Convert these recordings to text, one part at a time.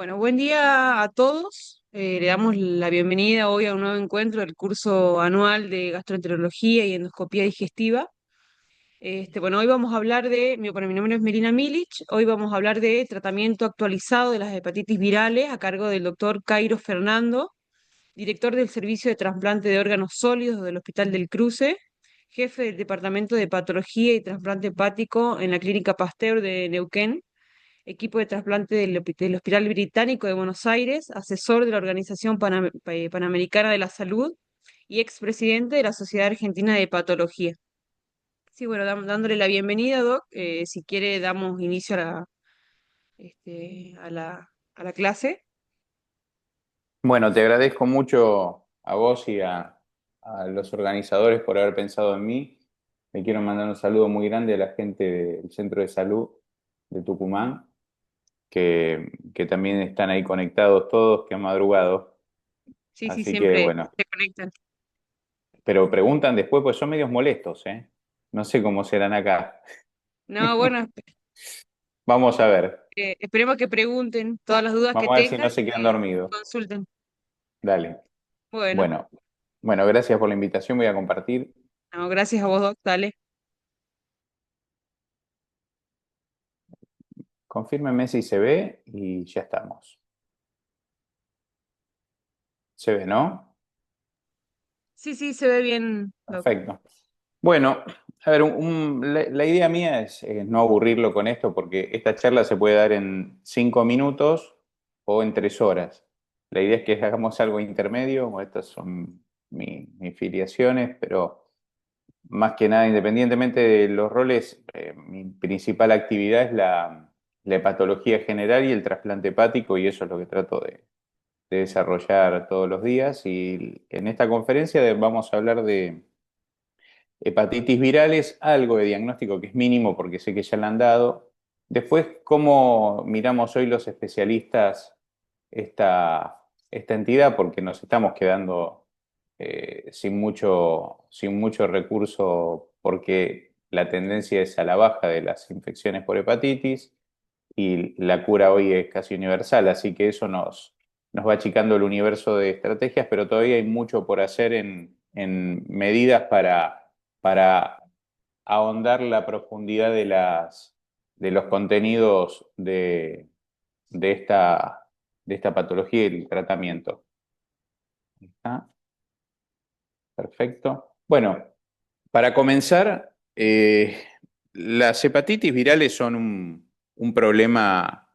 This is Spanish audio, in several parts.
Bueno, buen día a todos. Le damos la bienvenida hoy a un nuevo encuentro del curso anual de gastroenterología y endoscopía digestiva. Bueno, hoy vamos a hablar bueno, mi nombre es Melina Milic. Hoy vamos a hablar de tratamiento actualizado de las hepatitis virales a cargo del doctor Cairo Fernando, director del Servicio de Trasplante de Órganos Sólidos del Hospital del Cruce, jefe del Departamento de Patología y Trasplante Hepático en la Clínica Pasteur de Neuquén, equipo de trasplante del Hospital Británico de Buenos Aires, asesor de la Organización Panamericana de la Salud y expresidente de la Sociedad Argentina de Patología. Sí, bueno, dándole la bienvenida, Doc. Si quiere, damos inicio a la clase. Bueno, te agradezco mucho a vos y a los organizadores por haber pensado en mí. Le quiero mandar un saludo muy grande a la gente del Centro de Salud de Tucumán, que también están ahí conectados todos, que han madrugado. Sí, sí, Así que siempre bueno, se conectan. pero preguntan después, pues son medios molestos, ¿eh? No sé cómo serán acá. No, bueno, Vamos a ver. esperemos que pregunten todas las dudas que Vamos a ver si tengan no se y quedan que dormidos. consulten. Dale. Bueno, Bueno, bueno, gracias por la invitación. Voy a compartir. no, gracias a vos, Doc. Dale. Confírmeme si se ve y ya estamos. Se ve, ¿no? Sí, sí, se ve bien, Doc. Perfecto. Bueno, a ver, la idea mía es no aburrirlo con esto porque esta charla se puede dar en 5 minutos o en 3 horas. La idea es que hagamos algo intermedio, bueno, estas son mis filiaciones, pero más que nada, independientemente de los roles, mi principal actividad es la hepatología general y el trasplante hepático y eso es lo que trato de desarrollar todos los días. Y en esta conferencia vamos a hablar de hepatitis virales, algo de diagnóstico que es mínimo porque sé que ya la han dado. Después, cómo miramos hoy los especialistas esta entidad, porque nos estamos quedando sin mucho recurso, porque la tendencia es a la baja de las infecciones por hepatitis y la cura hoy es casi universal, así que eso nos va achicando el universo de estrategias, pero todavía hay mucho por hacer en medidas para ahondar la profundidad de los contenidos de esta patología y el tratamiento. ¿Está? Perfecto. Bueno, para comenzar, las hepatitis virales son un problema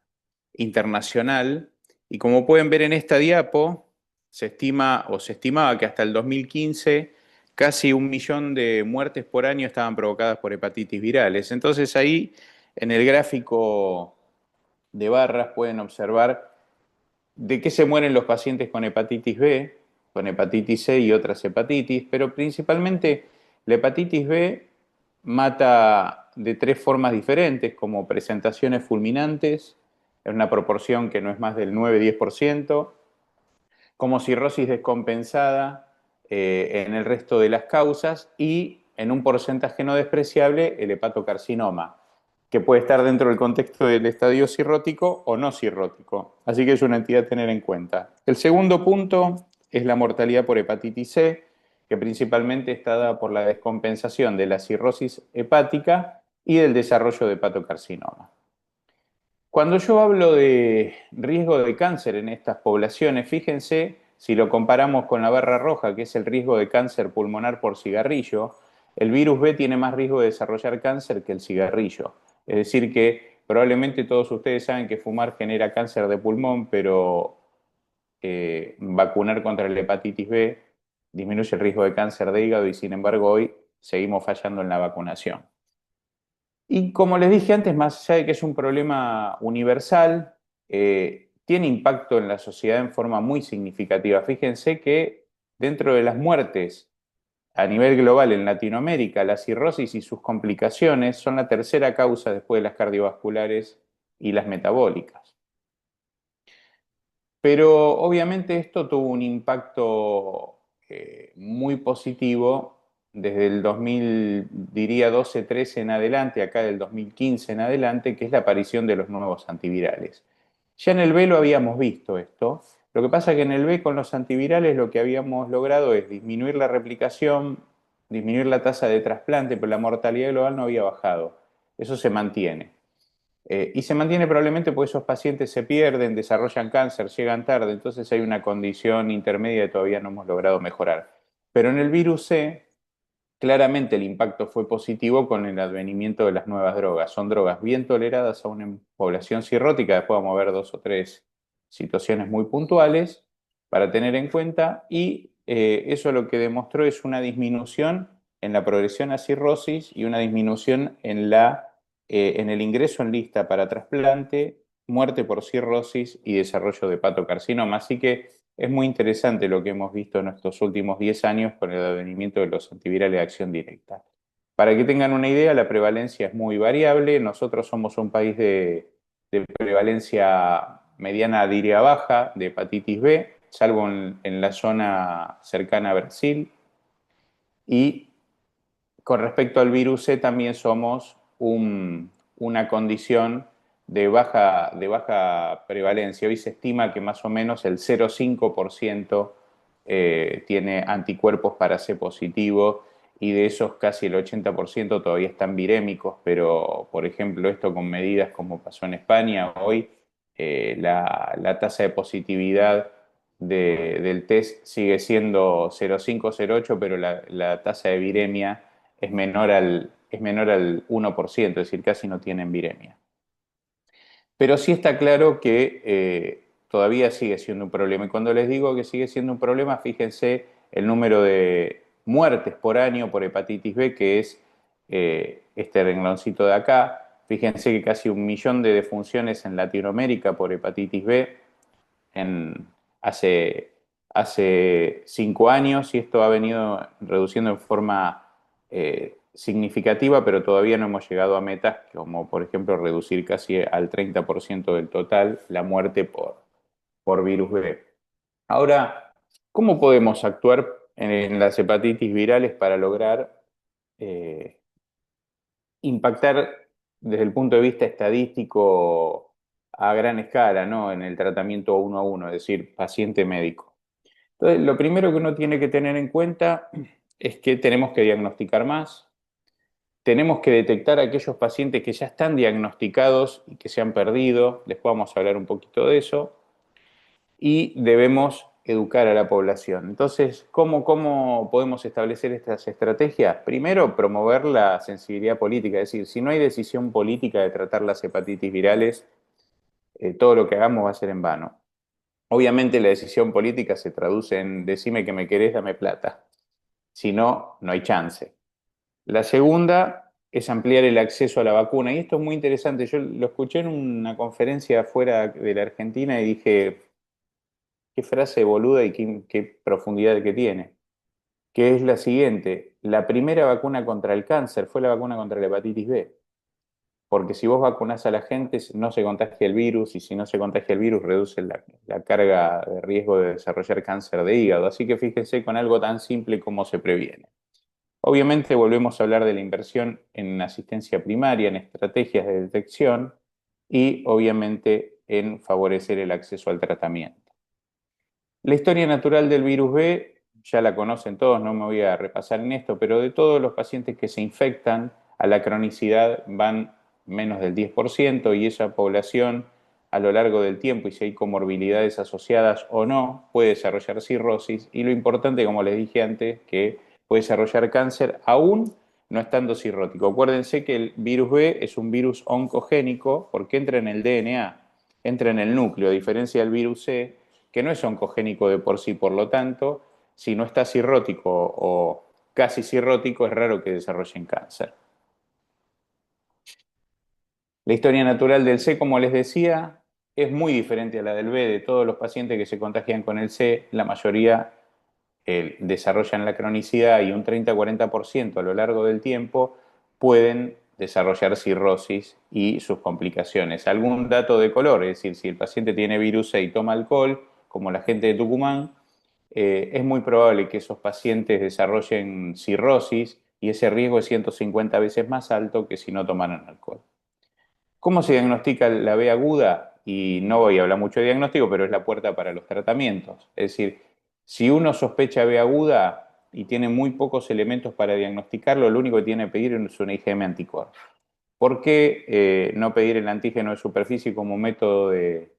internacional y como pueden ver en esta diapo, se estima o se estimaba que hasta el 2015 casi 1 millón de muertes por año estaban provocadas por hepatitis virales. Entonces ahí en el gráfico de barras pueden observar de qué se mueren los pacientes con hepatitis B, con hepatitis C y otras hepatitis, pero principalmente la hepatitis B mata de 3 formas diferentes, como presentaciones fulminantes, en una proporción que no es más del 9-10%, como cirrosis descompensada en el resto de las causas y en un porcentaje no despreciable el hepatocarcinoma, que puede estar dentro del contexto del estadio cirrótico o no cirrótico. Así que es una entidad a tener en cuenta. El segundo punto es la mortalidad por hepatitis C, que principalmente está dada por la descompensación de la cirrosis hepática y del desarrollo de hepatocarcinoma. Cuando yo hablo de riesgo de cáncer en estas poblaciones, fíjense si lo comparamos con la barra roja, que es el riesgo de cáncer pulmonar por cigarrillo, el virus B tiene más riesgo de desarrollar cáncer que el cigarrillo. Es decir, que probablemente todos ustedes saben que fumar genera cáncer de pulmón, pero vacunar contra la hepatitis B disminuye el riesgo de cáncer de hígado y sin embargo hoy seguimos fallando en la vacunación. Y como les dije antes, más allá de que es un problema universal, tiene impacto en la sociedad en forma muy significativa. Fíjense que dentro de las muertes a nivel global en Latinoamérica, la cirrosis y sus complicaciones son la tercera causa después de las cardiovasculares y las metabólicas. Pero obviamente esto tuvo un impacto muy positivo desde el 2000, diría 12-13 en adelante, acá del 2015 en adelante, que es la aparición de los nuevos antivirales. Ya en el B lo habíamos visto esto. Lo que pasa es que en el B con los antivirales lo que habíamos logrado es disminuir la replicación, disminuir la tasa de trasplante, pero la mortalidad global no había bajado. Eso se mantiene. Y se mantiene probablemente porque esos pacientes se pierden, desarrollan cáncer, llegan tarde, entonces hay una condición intermedia que todavía no hemos logrado mejorar. Pero en el virus C, claramente el impacto fue positivo con el advenimiento de las nuevas drogas. Son drogas bien toleradas aún en población cirrótica, después vamos a ver dos o tres situaciones muy puntuales para tener en cuenta, y eso lo que demostró es una disminución en la progresión a cirrosis y una disminución en el ingreso en lista para trasplante, muerte por cirrosis y desarrollo de hepatocarcinoma. Así que es muy interesante lo que hemos visto en estos últimos 10 años con el advenimiento de los antivirales de acción directa. Para que tengan una idea, la prevalencia es muy variable. Nosotros somos un país de prevalencia mediana, diría baja, de hepatitis B, salvo en la zona cercana a Brasil. Y con respecto al virus C, también somos una condición de baja prevalencia. Hoy se estima que más o menos el 0,5% tiene anticuerpos para C positivo, y de esos casi el 80% todavía están virémicos, pero por ejemplo esto con medidas como pasó en España hoy, la tasa de positividad del test sigue siendo 0,5, 0,8, pero la tasa de viremia es menor al 1%, es decir, casi no tienen viremia. Pero sí está claro que todavía sigue siendo un problema. Y cuando les digo que sigue siendo un problema, fíjense el número de muertes por año por hepatitis B, que es este rengloncito de acá. Fíjense que casi 1 millón de defunciones en Latinoamérica por hepatitis B en, hace, hace 5 años, y esto ha venido reduciendo en forma significativa, pero todavía no hemos llegado a metas como, por ejemplo, reducir casi al 30% del total la muerte por virus B. Ahora, ¿cómo podemos actuar en las hepatitis virales para lograr eh, impactar desde el punto de vista estadístico a gran escala, ¿no? En el tratamiento uno a uno, es decir, paciente-médico? Entonces, lo primero que uno tiene que tener en cuenta es que tenemos que diagnosticar más, tenemos que detectar a aquellos pacientes que ya están diagnosticados y que se han perdido, después vamos a hablar un poquito de eso, y debemos educar a la población. Entonces, ¿cómo podemos establecer estas estrategias? Primero, promover la sensibilidad política, es decir, si no hay decisión política de tratar las hepatitis virales, todo lo que hagamos va a ser en vano. Obviamente la decisión política se traduce en decime que me querés, dame plata. Si no, no hay chance. La segunda es ampliar el acceso a la vacuna. Y esto es muy interesante. Yo lo escuché en una conferencia fuera de la Argentina y dije, qué frase boluda y qué profundidad que tiene. Que es la siguiente: la primera vacuna contra el cáncer fue la vacuna contra la hepatitis B. Porque si vos vacunás a la gente, no se contagia el virus, y si no se contagia el virus, reduce la carga de riesgo de desarrollar cáncer de hígado. Así que fíjense con algo tan simple cómo se previene. Obviamente volvemos a hablar de la inversión en asistencia primaria, en estrategias de detección y obviamente en favorecer el acceso al tratamiento. La historia natural del virus B ya la conocen todos, no me voy a repasar en esto, pero de todos los pacientes que se infectan, a la cronicidad van menos del 10%, y esa población a lo largo del tiempo, y si hay comorbilidades asociadas o no, puede desarrollar cirrosis, y lo importante, como les dije antes, que puede desarrollar cáncer aún no estando cirrótico. Acuérdense que el virus B es un virus oncogénico porque entra en el DNA, entra en el núcleo, a diferencia del virus C, que no es oncogénico de por sí. Por lo tanto, si no está cirrótico o casi cirrótico, es raro que desarrollen cáncer. La historia natural del C, como les decía, es muy diferente a la del B. De todos los pacientes que se contagian con el C, la mayoría desarrollan la cronicidad, y un 30-40% a lo largo del tiempo pueden desarrollar cirrosis y sus complicaciones. Algún dato de color, es decir, si el paciente tiene virus C y toma alcohol, como la gente de Tucumán, es muy probable que esos pacientes desarrollen cirrosis, y ese riesgo es 150 veces más alto que si no tomaran alcohol. ¿Cómo se diagnostica la B aguda? y no voy a hablar mucho de diagnóstico, pero es la puerta para los tratamientos. Es decir, si uno sospecha B aguda y tiene muy pocos elementos para diagnosticarlo, lo único que tiene que pedir es una IgM anticuerpo. ¿Por qué no pedir el antígeno de superficie como método de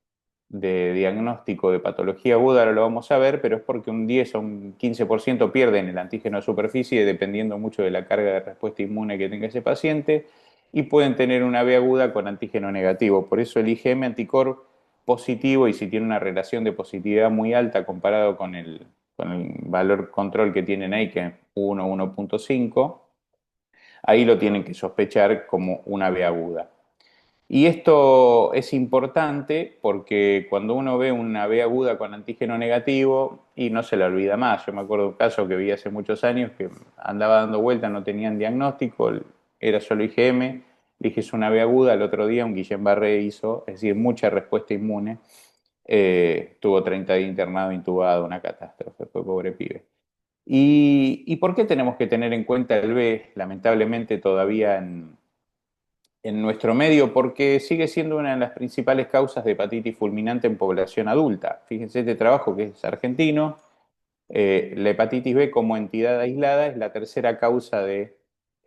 diagnóstico de patología aguda? Ahora lo vamos a ver, pero es porque un 10 o un 15% pierden el antígeno de superficie dependiendo mucho de la carga de respuesta inmune que tenga ese paciente y pueden tener una B aguda con antígeno negativo. Por eso el IgM anticorp positivo, y si tiene una relación de positividad muy alta comparado con el valor control que tienen ahí, que es 1, 1.5, ahí lo tienen que sospechar como una B aguda. Y esto es importante porque cuando uno ve una B aguda con antígeno negativo, y no se la olvida más. Yo me acuerdo de un caso que vi hace muchos años que andaba dando vueltas, no tenían diagnóstico, era solo IgM, le dije es una B aguda, el otro día un Guillain-Barré hizo, es decir, mucha respuesta inmune, tuvo 30 días internado, intubado, una catástrofe, fue pobre pibe. ¿Y por qué tenemos que tener en cuenta el B, lamentablemente todavía en nuestro medio? Porque sigue siendo una de las principales causas de hepatitis fulminante en población adulta. Fíjense este trabajo que es argentino. La hepatitis B como entidad aislada es la tercera causa de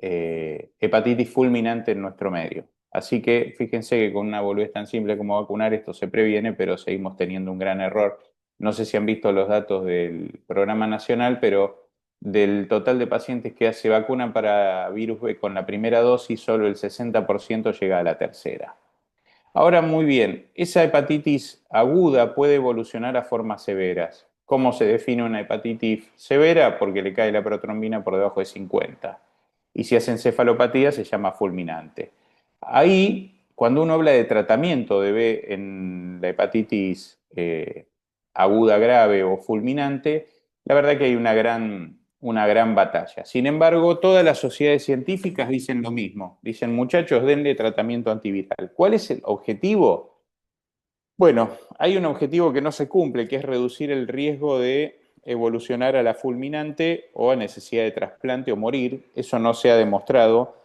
hepatitis fulminante en nuestro medio. Así que fíjense que con una boludez tan simple como vacunar esto se previene, pero seguimos teniendo un gran error. No sé si han visto los datos del programa nacional, pero del total de pacientes que se vacunan para virus B con la primera dosis, solo el 60% llega a la tercera. Ahora, muy bien, esa hepatitis aguda puede evolucionar a formas severas. ¿Cómo se define una hepatitis severa? Porque le cae la protrombina por debajo de 50. Y si hace encefalopatía se llama fulminante. Ahí, cuando uno habla de tratamiento de B en la hepatitis aguda grave o fulminante, la verdad que hay una gran batalla. Sin embargo, todas las sociedades científicas dicen lo mismo. Dicen, muchachos, denle tratamiento antiviral. ¿Cuál es el objetivo? Bueno, hay un objetivo que no se cumple, que es reducir el riesgo de evolucionar a la fulminante o a necesidad de trasplante o morir. Eso no se ha demostrado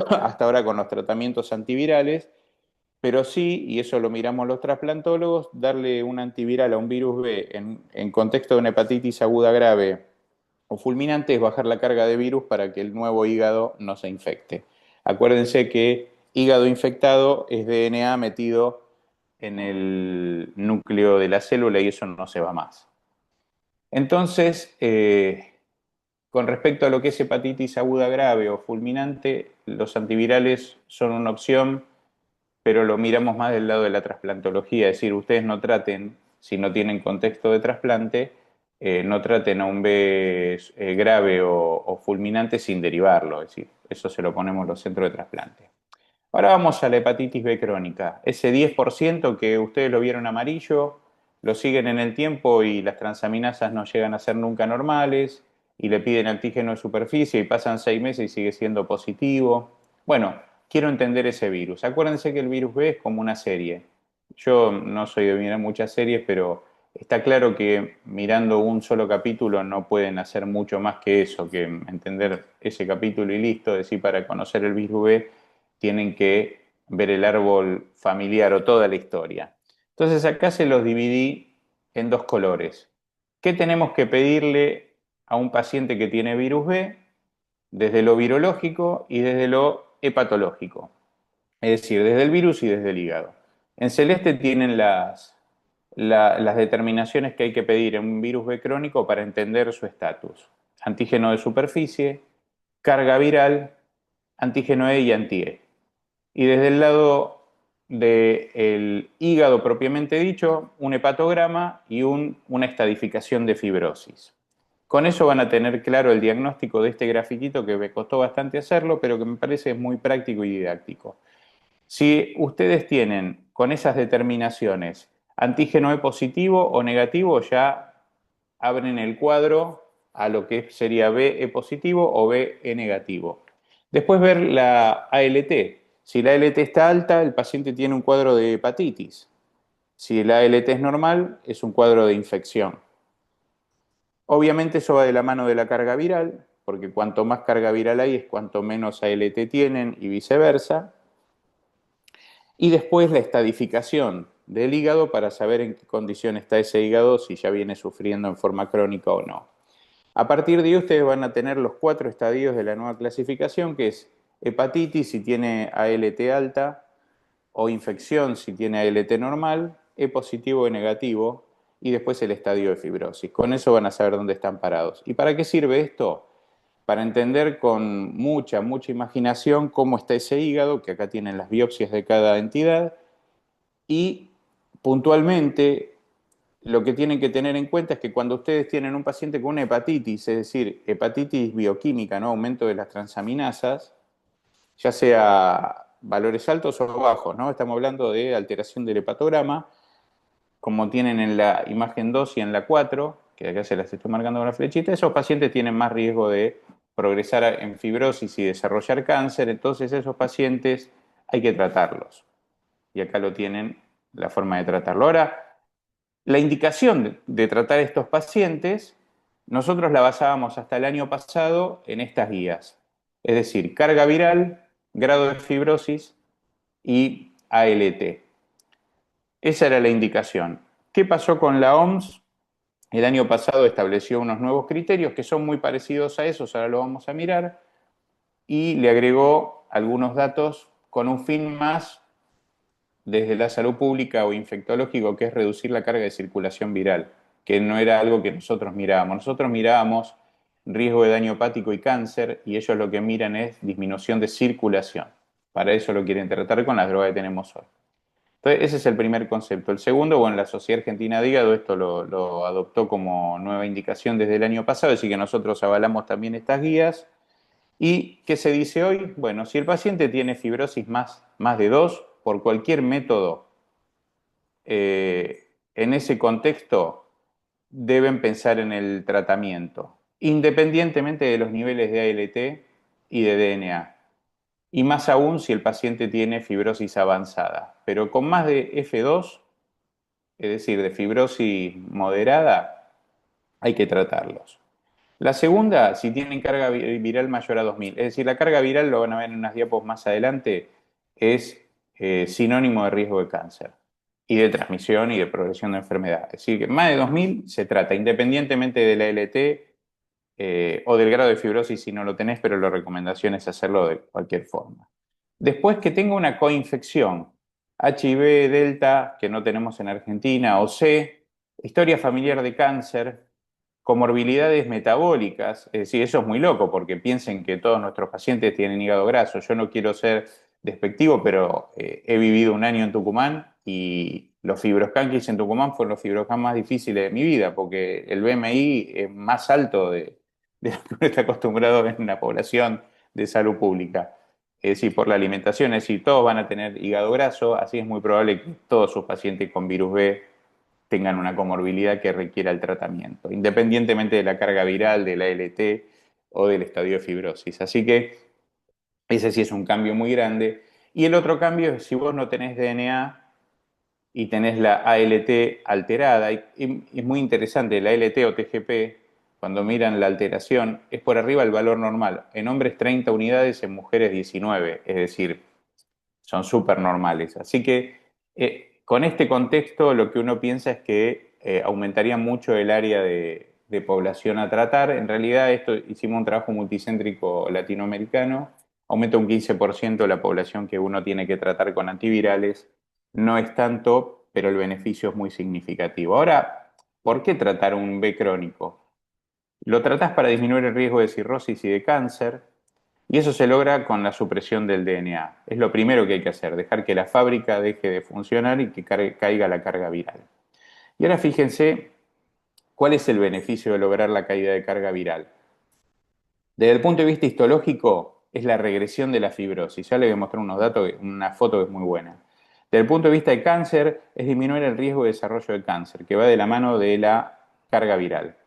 hasta ahora con los tratamientos antivirales, pero sí, y eso lo miramos los trasplantólogos, darle un antiviral a un virus B en contexto de una hepatitis aguda grave o fulminante es bajar la carga de virus para que el nuevo hígado no se infecte. Acuérdense que hígado infectado es DNA metido en el núcleo de la célula y eso no se va más. Entonces, con respecto a lo que es hepatitis aguda grave o fulminante, los antivirales son una opción, pero lo miramos más del lado de la trasplantología, es decir, ustedes no traten, si no tienen contexto de trasplante, no traten a un B grave o fulminante sin derivarlo, es decir, eso se lo ponemos los centros de trasplante. Ahora vamos a la hepatitis B crónica, ese 10% que ustedes lo vieron amarillo, lo siguen en el tiempo y las transaminasas no llegan a ser nunca normales y le piden antígeno de superficie y pasan 6 meses y sigue siendo positivo. Bueno, quiero entender ese virus. Acuérdense que el virus B es como una serie. Yo no soy de mirar muchas series, pero está claro que mirando un solo capítulo no pueden hacer mucho más que eso, que entender ese capítulo y listo. Es decir, para conocer el virus B tienen que ver el árbol familiar o toda la historia. Entonces acá se los dividí en dos colores. ¿Qué tenemos que pedirle a un paciente que tiene virus B? Desde lo virológico y desde lo hepatológico. Es decir, desde el virus y desde el hígado. En celeste tienen las determinaciones que hay que pedir en un virus B crónico para entender su estatus. Antígeno de superficie, carga viral, antígeno E y anti-E. Y desde el lado del hígado propiamente dicho, un hepatograma y una estadificación de fibrosis. Con eso van a tener claro el diagnóstico de este grafiquito que me costó bastante hacerlo, pero que me parece muy práctico y didáctico. Si ustedes tienen con esas determinaciones antígeno E positivo o negativo, ya abren el cuadro a lo que sería B E positivo o B E negativo. Después ver la ALT. Si la ALT está alta, el paciente tiene un cuadro de hepatitis. Si la ALT es normal, es un cuadro de infección. Obviamente eso va de la mano de la carga viral, porque cuanto más carga viral hay es cuanto menos ALT tienen y viceversa. Y después la estadificación del hígado para saber en qué condición está ese hígado, si ya viene sufriendo en forma crónica o no. A partir de ahí ustedes van a tener los 4 estadios de la nueva clasificación, que es hepatitis si tiene ALT alta, o infección si tiene ALT normal, E positivo o negativo, y después el estadio de fibrosis. Con eso van a saber dónde están parados. ¿Y para qué sirve esto? Para entender con mucha imaginación cómo está ese hígado, que acá tienen las biopsias de cada entidad, y puntualmente lo que tienen que tener en cuenta es que cuando ustedes tienen un paciente con una hepatitis, es decir, hepatitis bioquímica, ¿no? Aumento de las transaminasas, ya sea valores altos o bajos, ¿no? Estamos hablando de alteración del hepatograma, como tienen en la imagen 2 y en la 4, que acá se las estoy marcando con la flechita. Esos pacientes tienen más riesgo de progresar en fibrosis y desarrollar cáncer, entonces esos pacientes hay que tratarlos. Y acá lo tienen, la forma de tratarlo. Ahora, la indicación de tratar estos pacientes, nosotros la basábamos hasta el año pasado en estas guías. Es decir, carga viral, grado de fibrosis y ALT. Esa era la indicación. ¿Qué pasó con la OMS? El año pasado estableció unos nuevos criterios que son muy parecidos a esos, ahora lo vamos a mirar, y le agregó algunos datos con un fin más desde la salud pública o infectológico, que es reducir la carga de circulación viral, que no era algo que nosotros mirábamos. Nosotros mirábamos riesgo de daño hepático y cáncer, y ellos lo que miran es disminución de circulación. Para eso lo quieren tratar con las drogas que tenemos hoy. Entonces, ese es el primer concepto. El segundo, bueno, la Sociedad Argentina de Hígado esto lo adoptó como nueva indicación desde el año pasado, así que nosotros avalamos también estas guías. ¿Y qué se dice hoy? Bueno, si el paciente tiene fibrosis más de 2, por cualquier método, en ese contexto deben pensar en el tratamiento, independientemente de los niveles de ALT y de DNA. Y más aún si el paciente tiene fibrosis avanzada. Pero con más de F2, es decir, de fibrosis moderada, hay que tratarlos. La segunda, si tienen carga viral mayor a 2000, es decir, la carga viral, lo van a ver en unas diapos más adelante, es sinónimo de riesgo de cáncer y de transmisión y de progresión de enfermedad. Es decir, que más de 2000 se trata, independientemente de la LT o del grado de fibrosis si no lo tenés, pero la recomendación es hacerlo de cualquier forma. Después que tenga una coinfección, HIV, Delta, que no tenemos en Argentina, o C, historia familiar de cáncer, comorbilidades metabólicas, es decir, eso es muy loco porque piensen que todos nuestros pacientes tienen hígado graso. Yo no quiero ser despectivo, pero he vivido un año en Tucumán y los fibroscanquis en Tucumán fueron los fibroscan más difíciles de mi vida porque el BMI es más alto de lo que uno está acostumbrado en una población de salud pública. Es decir, por la alimentación, es decir, todos van a tener hígado graso, así es muy probable que todos sus pacientes con virus B tengan una comorbilidad que requiera el tratamiento, independientemente de la carga viral, de la ALT o del estadio de fibrosis. Así que ese sí es un cambio muy grande. Y el otro cambio es si vos no tenés DNA y tenés la ALT alterada, y es muy interesante, la ALT o TGP, cuando miran la alteración, es por arriba del valor normal. En hombres 30 unidades, en mujeres 19, es decir, son súper normales. Así que con este contexto lo que uno piensa es que aumentaría mucho el área de población a tratar. En realidad esto hicimos un trabajo multicéntrico latinoamericano, aumenta un 15% la población que uno tiene que tratar con antivirales. No es tanto, pero el beneficio es muy significativo. Ahora, ¿por qué tratar un B crónico? Lo tratás para disminuir el riesgo de cirrosis y de cáncer, y eso se logra con la supresión del DNA. Es lo primero que hay que hacer, dejar que la fábrica deje de funcionar y que caiga la carga viral. Y ahora fíjense cuál es el beneficio de lograr la caída de carga viral. Desde el punto de vista histológico, es la regresión de la fibrosis. Ya les voy a mostrar unos datos, una foto que es muy buena. Desde el punto de vista de cáncer, es disminuir el riesgo de desarrollo de cáncer, que va de la mano de la carga viral.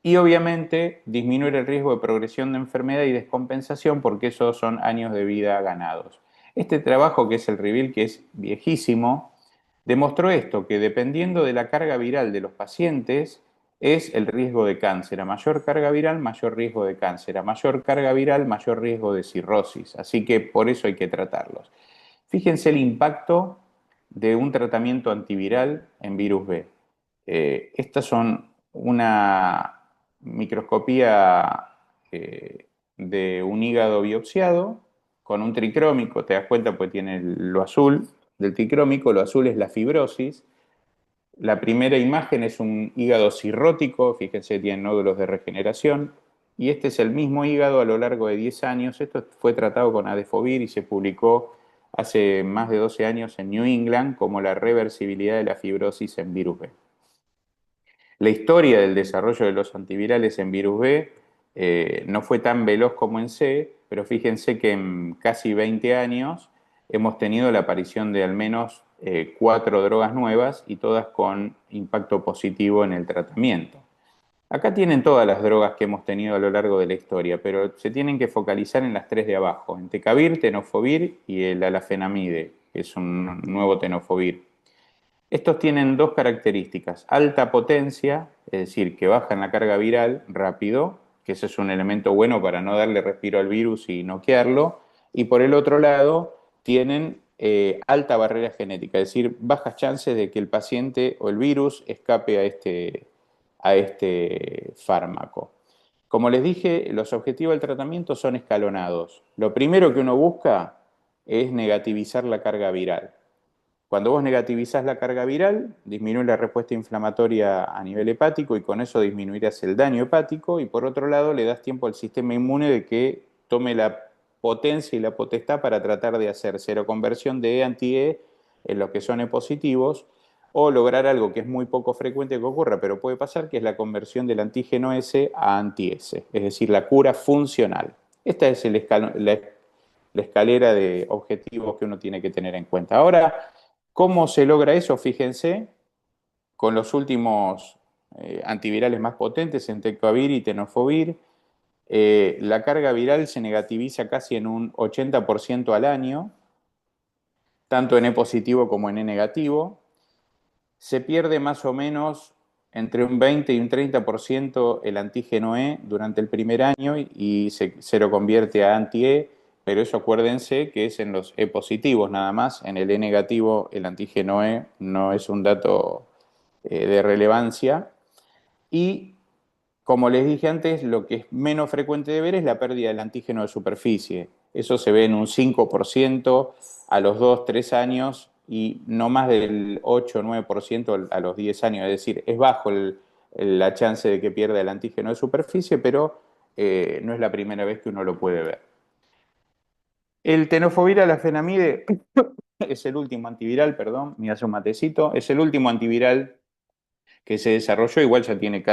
Y obviamente disminuir el riesgo de progresión de enfermedad y descompensación porque esos son años de vida ganados. Este trabajo, que es el REVEAL, que es viejísimo, demostró esto, que dependiendo de la carga viral de los pacientes es el riesgo de cáncer. A mayor carga viral, mayor riesgo de cáncer. A mayor carga viral, mayor riesgo de cirrosis. Así que por eso hay que tratarlos. Fíjense el impacto de un tratamiento antiviral en virus B. Estas son una microscopía de un hígado biopsiado con un tricrómico, te das cuenta, pues tiene lo azul del tricrómico, lo azul es la fibrosis. La primera imagen es un hígado cirrótico, fíjense, tiene nódulos de regeneración, y este es el mismo hígado a lo largo de 10 años. Esto fue tratado con Adefovir y se publicó hace más de 12 años en New England como la reversibilidad de la fibrosis en virus B. La historia del desarrollo de los antivirales en virus B no fue tan veloz como en C, pero fíjense que en casi 20 años hemos tenido la aparición de al menos 4 drogas nuevas y todas con impacto positivo en el tratamiento. Acá tienen todas las drogas que hemos tenido a lo largo de la historia, pero se tienen que focalizar en las tres de abajo, entecavir, tenofovir y el alafenamide, que es un nuevo tenofovir. Estos tienen dos características: alta potencia, es decir, que bajan la carga viral rápido, que ese es un elemento bueno para no darle respiro al virus y noquearlo, y por el otro lado tienen alta barrera genética, es decir, bajas chances de que el paciente o el virus escape a este fármaco. Como les dije, los objetivos del tratamiento son escalonados. Lo primero que uno busca es negativizar la carga viral. Cuando vos negativizás la carga viral, disminuye la respuesta inflamatoria a nivel hepático y con eso disminuirás el daño hepático, y por otro lado le das tiempo al sistema inmune de que tome la potencia y la potestad para tratar de hacer seroconversión de E anti-E en los que son E positivos, o lograr algo que es muy poco frecuente que ocurra, pero puede pasar, que es la conversión del antígeno S a anti-S, es decir, la cura funcional. Esta es la escalera de objetivos que uno tiene que tener en cuenta. Ahora, ¿cómo se logra eso? Fíjense, con los últimos antivirales más potentes, entecavir y tenofovir, la carga viral se negativiza casi en un 80% al año, tanto en E positivo como en E negativo. Se pierde más o menos entre un 20 y un 30% el antígeno E durante el primer año y se lo convierte a anti-E, pero eso acuérdense que es en los E positivos nada más. En el E negativo el antígeno E no es un dato de relevancia. Y como les dije antes, lo que es menos frecuente de ver es la pérdida del antígeno de superficie. Eso se ve en un 5% a los 2, 3 años y no más del 8 o 9% a los 10 años. Es decir, es bajo la chance de que pierda el antígeno de superficie, pero no es la primera vez que uno lo puede ver. El tenofovir alafenamide es el último antiviral, perdón, me hace un matecito, es el último antiviral que se desarrolló, igual ya tiene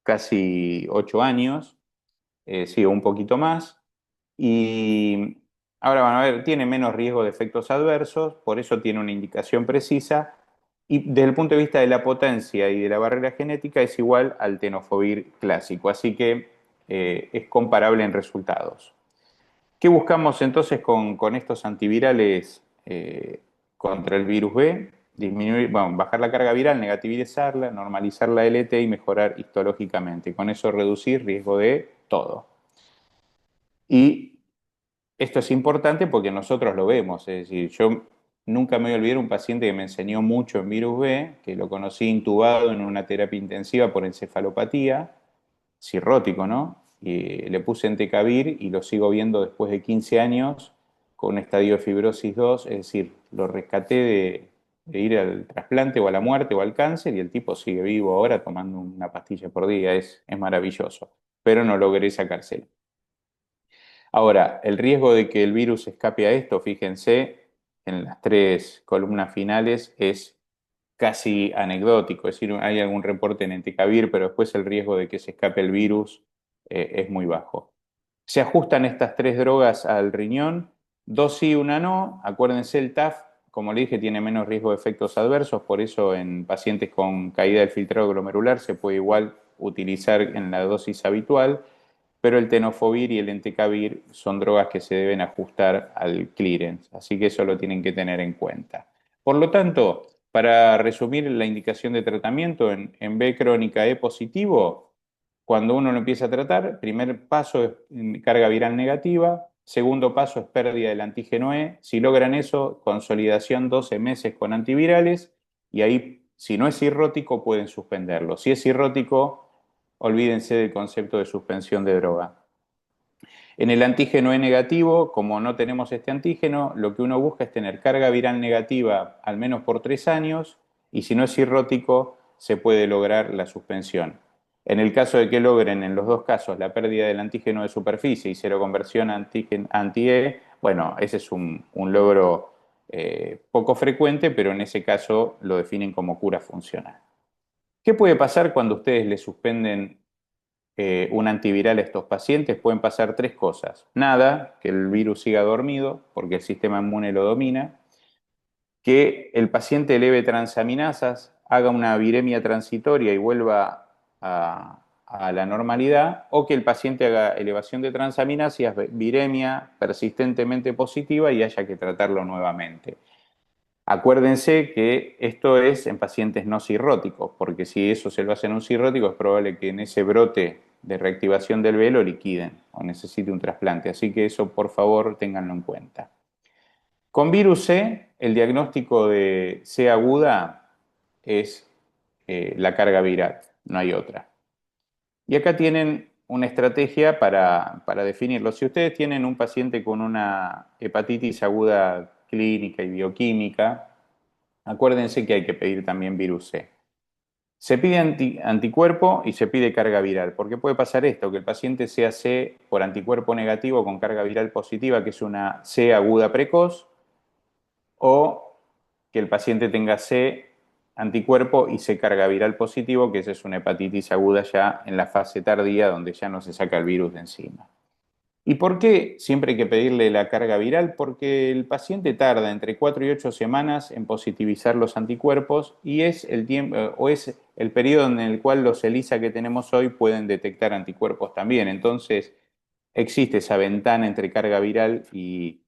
casi 8 años, sí, un poquito más. Y ahora van a ver, tiene menos riesgo de efectos adversos, por eso tiene una indicación precisa. Y desde el punto de vista de la potencia y de la barrera genética es igual al tenofovir clásico, así que es comparable en resultados. ¿Qué buscamos entonces con estos antivirales contra el virus B? Disminuir, bueno, bajar la carga viral, negativizarla, normalizar la LT y mejorar histológicamente. Con eso reducir riesgo de todo. Y esto es importante porque nosotros lo vemos. Es decir, yo nunca me voy a olvidar un paciente que me enseñó mucho en virus B, que lo conocí intubado en una terapia intensiva por encefalopatía, cirrótico, ¿no? Y le puse entecavir y lo sigo viendo después de 15 años con un estadio de fibrosis 2, es decir, lo rescaté de ir al trasplante o a la muerte o al cáncer y el tipo sigue vivo ahora tomando una pastilla por día, es maravilloso, pero no logré sacárselo. Ahora, el riesgo de que el virus escape a esto, fíjense, en las tres columnas finales es casi anecdótico, es decir, hay algún reporte en entecavir, pero después el riesgo de que se escape el virus es muy bajo. Se ajustan estas tres drogas al riñón, dos sí, una no. Acuérdense, el TAF, como le dije, tiene menos riesgo de efectos adversos, por eso en pacientes con caída del filtrado glomerular se puede igual utilizar en la dosis habitual, pero el tenofovir y el entecavir son drogas que se deben ajustar al clearance, así que eso lo tienen que tener en cuenta. Por lo tanto, para resumir la indicación de tratamiento en B crónica E positivo, cuando uno lo empieza a tratar, primer paso es carga viral negativa, Segundo paso es pérdida del antígeno E. Si logran eso, consolidación 12 meses con antivirales y ahí, si no es cirrótico, pueden suspenderlo. Si es cirrótico, olvídense del concepto de suspensión de droga. En el antígeno E negativo, como no tenemos este antígeno, lo que uno busca es tener carga viral negativa al menos por 3 años y si no es cirrótico, se puede lograr la suspensión. En el caso de que logren en los dos casos la pérdida del antígeno de superficie y seroconversión anti-E, bueno, ese es un logro poco frecuente, pero en ese caso lo definen como cura funcional. ¿Qué puede pasar cuando ustedes le suspenden un antiviral a estos pacientes? Pueden pasar tres cosas. Nada, que el virus siga dormido porque el sistema inmune lo domina, que el paciente eleve transaminasas, haga una viremia transitoria y vuelva a la normalidad, o que el paciente haga elevación de transaminasas, viremia persistentemente positiva y haya que tratarlo nuevamente. Acuérdense que esto es en pacientes no cirróticos, porque si eso se lo hacen a un cirrótico, es probable que en ese brote de reactivación del velo liquiden o necesite un trasplante. Así que eso, por favor, ténganlo en cuenta. Con virus C, el diagnóstico de C aguda es la carga viral, no hay otra. Y acá tienen una estrategia para definirlo. Si ustedes tienen un paciente con una hepatitis aguda clínica y bioquímica, acuérdense que hay que pedir también virus C. Se pide anticuerpo y se pide carga viral, porque puede pasar esto, que el paciente sea C por anticuerpo negativo con carga viral positiva, que es una C aguda precoz, o que el paciente tenga C anticuerpo y C carga viral positivo, que esa es una hepatitis aguda ya en la fase tardía, donde ya no se saca el virus de encima. ¿Y por qué siempre hay que pedirle la carga viral? Porque el paciente tarda entre 4 y 8 semanas en positivizar los anticuerpos y es el tiempo o es el periodo en el cual los ELISA que tenemos hoy pueden detectar anticuerpos también. Entonces, existe esa ventana entre carga viral y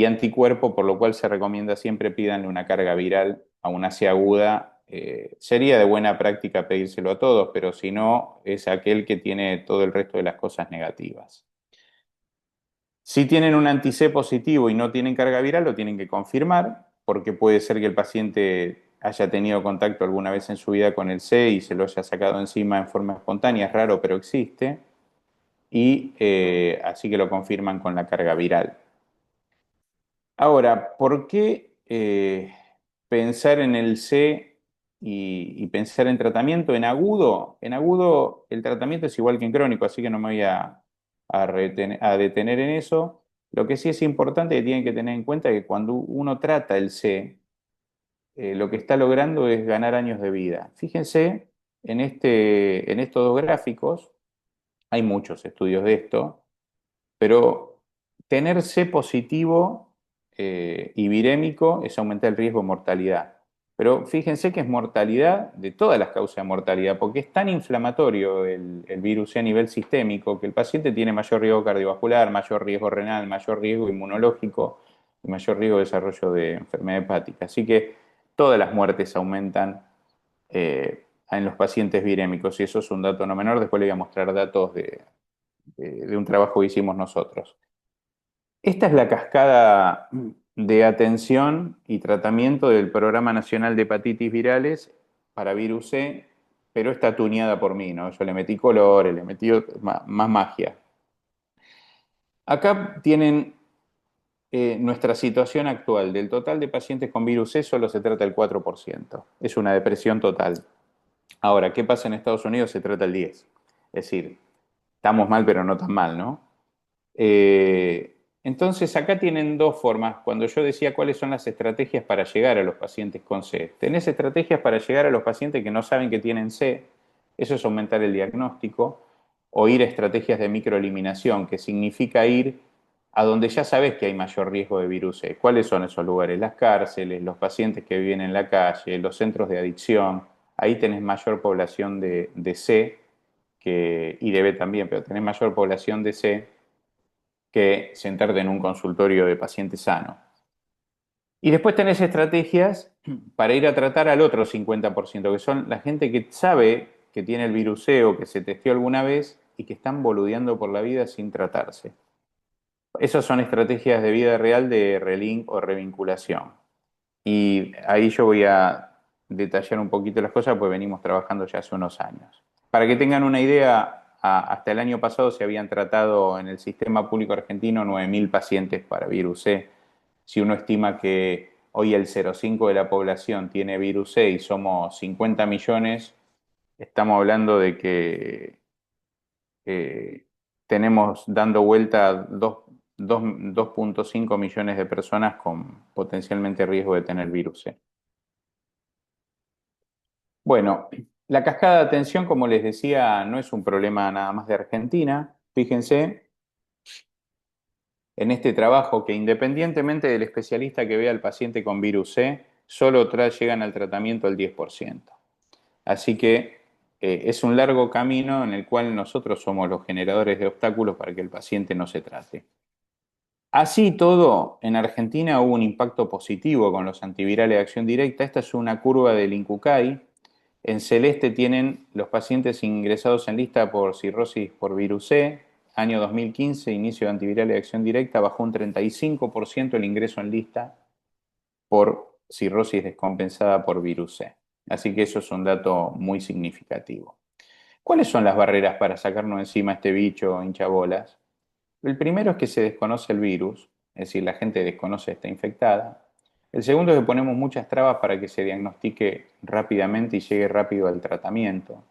anticuerpo, por lo cual se recomienda siempre pídanle una carga viral a una C aguda. Sería de buena práctica pedírselo a todos, pero si no, es aquel que tiene todo el resto de las cosas negativas. Si tienen un anti-C positivo y no tienen carga viral, lo tienen que confirmar, porque puede ser que el paciente haya tenido contacto alguna vez en su vida con el C y se lo haya sacado encima en forma espontánea. Es raro, pero existe. Y así que lo confirman con la carga viral. Ahora, ¿por qué pensar en el C y pensar en tratamiento en agudo? En agudo el tratamiento es igual que en crónico, así que no me voy a detener en eso. Lo que sí es importante que tienen que tener en cuenta es que cuando uno trata el C, lo que está logrando es ganar años de vida. Fíjense en estos dos gráficos, hay muchos estudios de esto, pero tener C positivo y virémico es aumentar el riesgo de mortalidad. Pero fíjense que es mortalidad de todas las causas de mortalidad, porque es tan inflamatorio el virus C a nivel sistémico que el paciente tiene mayor riesgo cardiovascular, mayor riesgo renal, mayor riesgo inmunológico y mayor riesgo de desarrollo de enfermedad hepática. Así que todas las muertes aumentan en los pacientes virémicos y eso es un dato no menor. Después le voy a mostrar datos de un trabajo que hicimos nosotros. Esta es la cascada de atención y tratamiento del Programa Nacional de Hepatitis Virales para virus C, pero está tuneada por mí, ¿no? Yo le metí colores, le metí más magia. Acá tienen nuestra situación actual. Del total de pacientes con virus C solo se trata el 4%. Es una depresión total. Ahora, ¿qué pasa en Estados Unidos? Se trata el 10%. Es decir, estamos mal, pero no tan mal, ¿no? Entonces, acá tienen dos formas. Cuando yo decía cuáles son las estrategias para llegar a los pacientes con C, tenés estrategias para llegar a los pacientes que no saben que tienen C, eso es aumentar el diagnóstico, o ir a estrategias de microeliminación, que significa ir a donde ya sabes que hay mayor riesgo de virus C. ¿Cuáles son esos lugares? Las cárceles, los pacientes que viven en la calle, los centros de adicción. Ahí tenés mayor población de C, y de B también, pero tenés mayor población de C que sentarte en un consultorio de paciente sano. Y después tenés estrategias para ir a tratar al otro 50%, que son la gente que sabe que tiene el virus C o que se testeó alguna vez y que están boludeando por la vida sin tratarse. Esas son estrategias de vida real de relink o revinculación. Y ahí yo voy a detallar un poquito las cosas, pues venimos trabajando ya hace unos años. Para que tengan una idea, hasta el año pasado se habían tratado en el sistema público argentino 9.000 pacientes para virus C. Si uno estima que hoy el 0,5 de la población tiene virus C y somos 50 millones, estamos hablando de que tenemos dando vuelta 2,5 millones de personas con potencialmente riesgo de tener virus C. Bueno, la cascada de atención, como les decía, no es un problema nada más de Argentina. Fíjense en este trabajo que independientemente del especialista que vea al paciente con virus C, solo llegan al tratamiento el 10%. Así que es un largo camino en el cual nosotros somos los generadores de obstáculos para que el paciente no se trate. Así todo, en Argentina hubo un impacto positivo con los antivirales de acción directa. Esta es una curva del INCUCAI. En celeste tienen los pacientes ingresados en lista por cirrosis por virus C. Año 2015, inicio de antivirales de acción directa, bajó un 35% el ingreso en lista por cirrosis descompensada por virus C. Así que eso es un dato muy significativo. ¿Cuáles son las barreras para sacarnos encima este bicho hinchabolas? El primero es que se desconoce el virus, es decir, la gente desconoce está infectada. El segundo es que ponemos muchas trabas para que se diagnostique rápidamente y llegue rápido al tratamiento.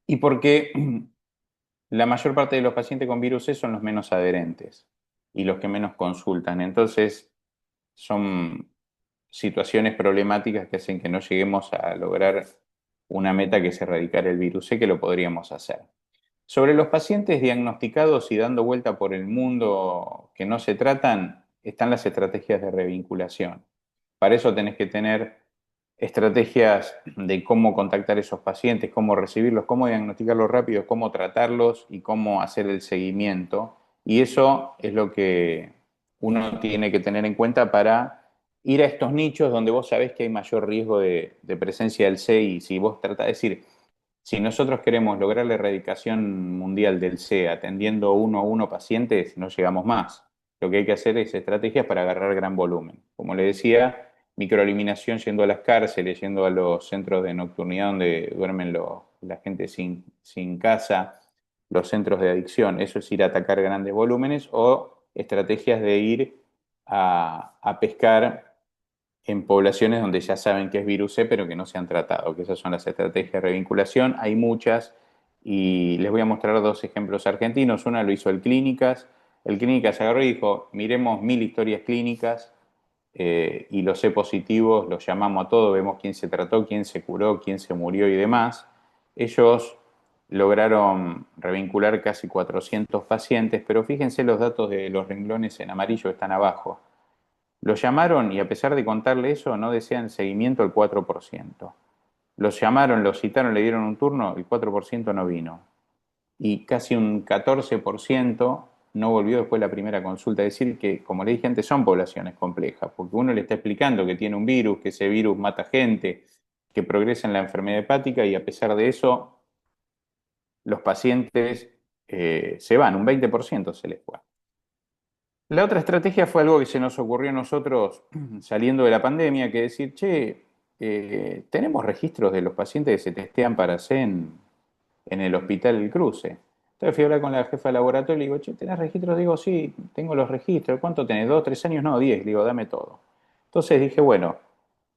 Y porque la mayor parte de los pacientes con virus C son los menos adherentes y los que menos consultan. Entonces, son situaciones problemáticas que hacen que no lleguemos a lograr una meta que es erradicar el virus C, que lo podríamos hacer. Sobre los pacientes diagnosticados y dando vuelta por el mundo que no se tratan, están las estrategias de revinculación. Para eso tenés que tener estrategias de cómo contactar a esos pacientes, cómo recibirlos, cómo diagnosticarlos rápido, cómo tratarlos y cómo hacer el seguimiento. Y eso es lo que uno tiene que tener en cuenta para ir a estos nichos donde vos sabés que hay mayor riesgo de presencia del C y si vos tratás, es decir, si nosotros queremos lograr la erradicación mundial del C atendiendo uno a uno pacientes, no llegamos más. Lo que hay que hacer es estrategias para agarrar gran volumen. Como le decía, microeliminación yendo a las cárceles, yendo a los centros de nocturnidad donde duermen la gente sin casa, los centros de adicción. Eso es ir a atacar grandes volúmenes o estrategias de ir a pescar en poblaciones donde ya saben que es virus C, pero que no se han tratado, que esas son las estrategias de revinculación. Hay muchas y les voy a mostrar dos ejemplos argentinos. Una lo hizo el Clínicas. El Clínicas agarró y dijo, miremos 1.000 historias clínicas y los C positivos, los llamamos a todos, vemos quién se trató, quién se curó, quién se murió y demás. Ellos lograron revincular casi 400 pacientes, pero fíjense los datos de los renglones en amarillo están abajo. Los llamaron y a pesar de contarle eso, no desean seguimiento el 4%. Los llamaron, los citaron, le dieron un turno, el 4% no vino. Y casi un 14% no volvió después de la primera consulta. Es decir, que, como le dije antes, son poblaciones complejas, porque uno le está explicando que tiene un virus, que ese virus mata gente, que progresa en la enfermedad hepática y a pesar de eso, los pacientes se van, un 20% se les fue. La otra estrategia fue algo que se nos ocurrió a nosotros saliendo de la pandemia, que decir, che, tenemos registros de los pacientes que se testean para C en el Hospital El Cruce. Entonces fui a hablar con la jefa de laboratorio y le digo, che, ¿tenés registros? Digo, sí, tengo los registros. ¿Cuánto tenés? ¿2, 3 años? No, 10. Le digo, dame todo. Entonces dije, bueno,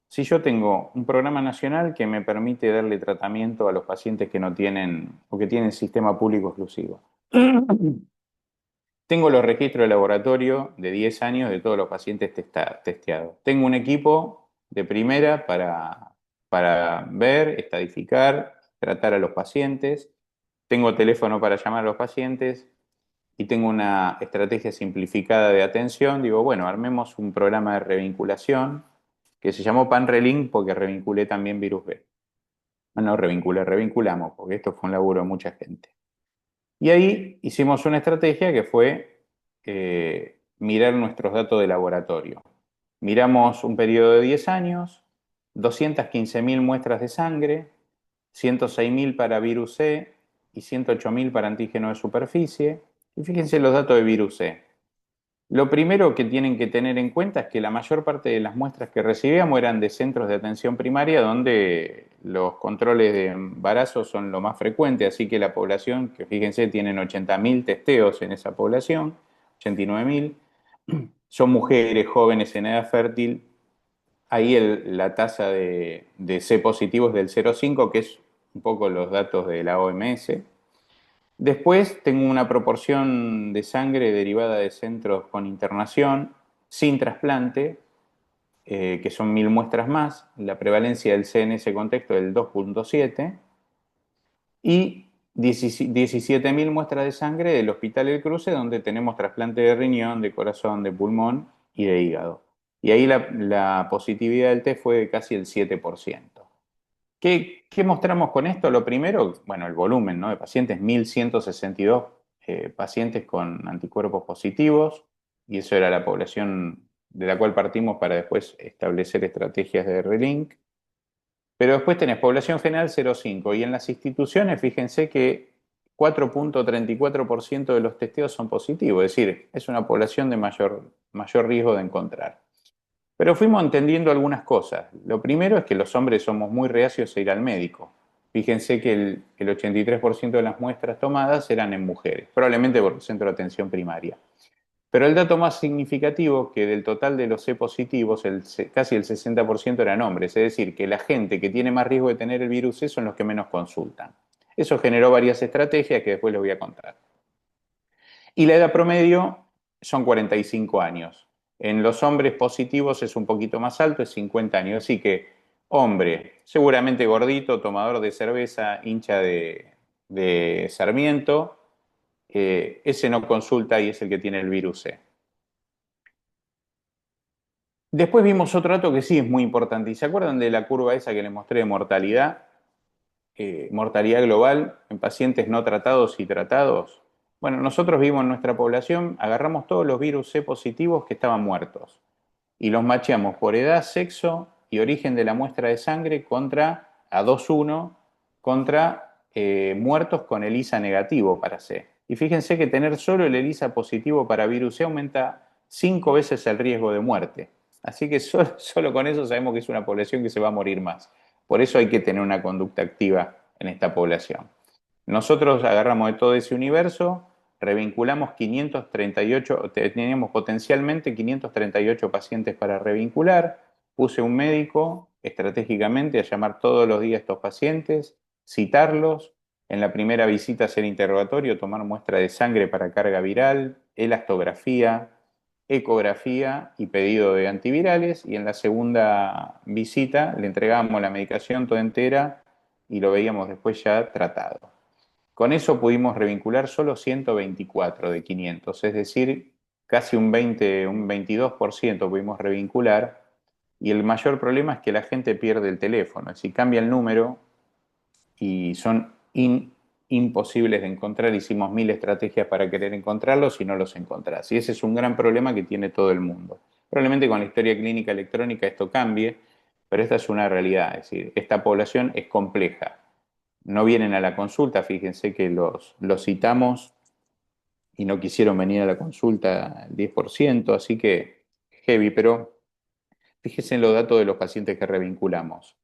si yo tengo un programa nacional que me permite darle tratamiento a los pacientes que no tienen o que tienen sistema público exclusivo. Tengo los registros de laboratorio de 10 años de todos los pacientes testeados. Tengo un equipo de primera para ver, estadificar, tratar a los pacientes. Tengo teléfono para llamar a los pacientes y tengo una estrategia simplificada de atención. Digo, bueno, armemos un programa de revinculación que se llamó PanRelink porque revinculé también virus B. No revinculé, revinculamos, porque esto fue un laburo de mucha gente. Y ahí hicimos una estrategia que fue mirar nuestros datos de laboratorio. Miramos un periodo de 10 años, 215.000 muestras de sangre, 106.000 para virus C y 108.000 para antígeno de superficie. Y fíjense los datos de virus C. Lo primero que tienen que tener en cuenta es que la mayor parte de las muestras que recibíamos eran de centros de atención primaria donde los controles de embarazo son lo más frecuente, así que la población, que fíjense, tienen 80.000 testeos en esa población, 89.000, son mujeres jóvenes en edad fértil. Ahí la tasa de C positivo es del 0,5, que es un poco los datos de la OMS. Después tengo una proporción de sangre derivada de centros con internación, sin trasplante, que son 1.000 muestras más. La prevalencia del C en ese contexto es del 2,7. Y 17.000 muestras de sangre del Hospital El Cruce, donde tenemos trasplante de riñón, de corazón, de pulmón y de hígado. Y ahí la positividad del test fue de casi el 7%. ¿Qué mostramos con esto? Lo primero, bueno, el volumen, ¿no?, de pacientes, 1.162 pacientes con anticuerpos positivos, y eso era la población de la cual partimos para después establecer estrategias de relink. Pero después tenés población general 0,5, y en las instituciones fíjense que 4,34% de los testeos son positivos, es decir, es una población de mayor riesgo de encontrar. Pero fuimos entendiendo algunas cosas. Lo primero es que los hombres somos muy reacios a ir al médico. Fíjense que el 83% de las muestras tomadas eran en mujeres, probablemente por el centro de atención primaria. Pero el dato más significativo, que del total de los C positivos, casi el 60% eran hombres, es decir, que la gente que tiene más riesgo de tener el virus C son los que menos consultan. Eso generó varias estrategias que después les voy a contar. Y la edad promedio son 45 años. En los hombres positivos es un poquito más alto, es 50 años. Así que, hombre, seguramente gordito, tomador de cerveza, hincha de Sarmiento, ese no consulta y es el que tiene el virus C. Después vimos otro dato que sí es muy importante. ¿Y se acuerdan de la curva esa que les mostré de mortalidad? Mortalidad global en pacientes no tratados y tratados. Bueno, nosotros vimos en nuestra población, agarramos todos los virus C positivos que estaban muertos y los macheamos por edad, sexo y origen de la muestra de sangre contra a 2:1 contra muertos con ELISA negativo para C. Y fíjense que tener solo el ELISA positivo para virus C aumenta 5 veces el riesgo de muerte. Así que solo con eso sabemos que es una población que se va a morir más. Por eso hay que tener una conducta activa en esta población. Nosotros agarramos de todo ese universo, revinculamos 538, teníamos potencialmente 538 pacientes para revincular, puse un médico estratégicamente a llamar todos los días a estos pacientes, citarlos, en la primera visita hacer interrogatorio, tomar muestra de sangre para carga viral, elastografía, ecografía y pedido de antivirales, y en la segunda visita le entregábamos la medicación toda entera y lo veíamos después ya tratado. Con eso pudimos revincular solo 124 de 500, es decir, casi un 22% pudimos revincular, y el mayor problema es que la gente pierde el teléfono, es decir, cambia el número y son imposibles de encontrar. Hicimos 1.000 estrategias para querer encontrarlos y no los encontrás. Y ese es un gran problema que tiene todo el mundo. Probablemente con la historia clínica electrónica esto cambie, pero esta es una realidad, es decir, esta población es compleja. No vienen a la consulta, fíjense que los citamos y no quisieron venir a la consulta el 10%, así que heavy, pero fíjense en los datos de los pacientes que revinculamos.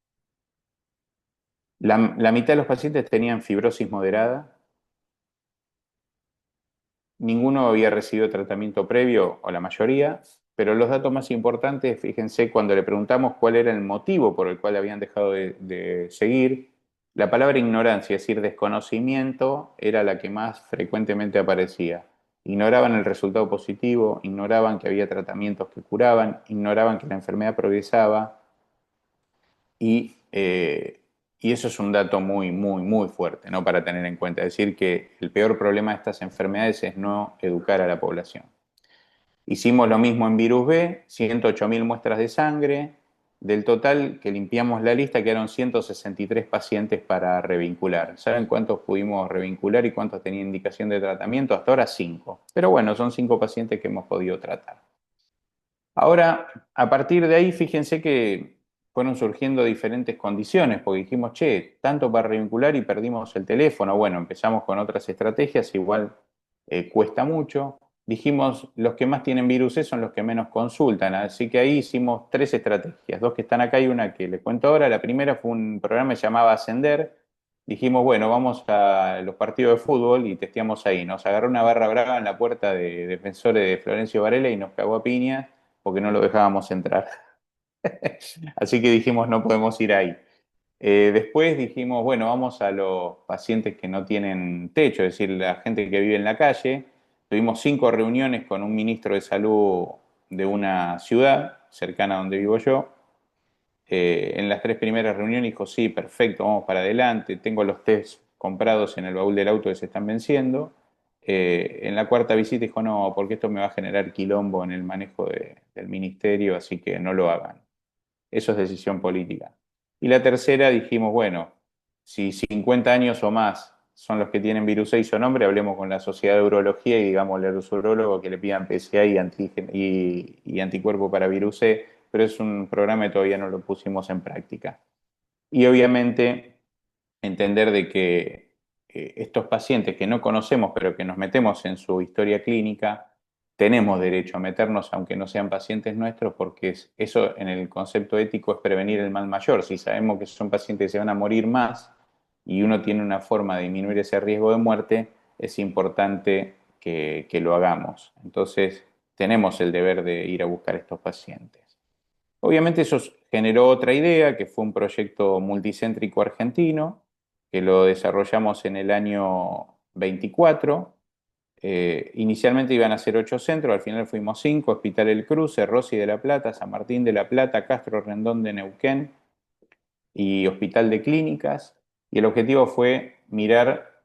La mitad de los pacientes tenían fibrosis moderada, ninguno había recibido tratamiento previo, o la mayoría, pero los datos más importantes, fíjense, cuando le preguntamos cuál era el motivo por el cual habían dejado de seguir, la palabra ignorancia, es decir, desconocimiento, era la que más frecuentemente aparecía. Ignoraban el resultado positivo, ignoraban que había tratamientos que curaban, ignoraban que la enfermedad progresaba, y, y eso es un dato muy, muy, muy fuerte, ¿no?, para tener en cuenta. Es decir, que el peor problema de estas enfermedades es no educar a la población. Hicimos lo mismo en virus B, 108.000 muestras de sangre. Del total que limpiamos la lista, quedaron 163 pacientes para revincular. ¿Saben cuántos pudimos revincular y cuántos tenían indicación de tratamiento? Hasta ahora 5. Pero bueno, son 5 pacientes que hemos podido tratar. Ahora, a partir de ahí, fíjense que fueron surgiendo diferentes condiciones, porque dijimos, che, tanto para revincular y perdimos el teléfono. Bueno, empezamos con otras estrategias, igual cuesta mucho. dijimos, los que más tienen virus E son los que menos consultan, así que ahí hicimos tres estrategias, dos que están acá y una que les cuento ahora. La primera fue un programa que se llamaba Ascender. Dijimos, bueno, vamos a los partidos de fútbol y testeamos ahí. Nos agarró una barra brava en la puerta de defensores de Florencio Varela y nos cagó a piñas porque no lo dejábamos entrar. Así que dijimos, no podemos ir ahí. Después dijimos, bueno, vamos a los pacientes que no tienen techo, es decir, la gente que vive en la calle. Tuvimos 5 reuniones con un ministro de salud de una ciudad cercana a donde vivo yo. En las tres primeras reuniones dijo, sí, perfecto, vamos para adelante, tengo los test comprados en el baúl del auto que se están venciendo. En la cuarta visita dijo, no, porque esto me va a generar quilombo en el manejo del ministerio, así que no lo hagan. Eso es decisión política. Y la tercera dijimos, bueno, si 50 años o más son los que tienen virus 6 o nombre, hablemos con la Sociedad de Urología y digámosle a los urólogos que le pidan PCA y anticuerpo para virus C, pero es un programa que todavía no lo pusimos en práctica. Y obviamente entender de que estos pacientes que no conocemos, pero que nos metemos en su historia clínica, tenemos derecho a meternos aunque no sean pacientes nuestros, porque eso en el concepto ético es prevenir el mal mayor. Si sabemos que son pacientes que se van a morir más y uno tiene una forma de disminuir ese riesgo de muerte, es importante que lo hagamos. Entonces, tenemos el deber de ir a buscar estos pacientes. Obviamente eso generó otra idea, que fue un proyecto multicéntrico argentino, que lo desarrollamos en el año 24. Inicialmente iban a ser 8 centros, al final fuimos 5: Hospital El Cruce, Rossi de la Plata, San Martín de la Plata, Castro Rendón de Neuquén y Hospital de Clínicas. Y el objetivo fue mirar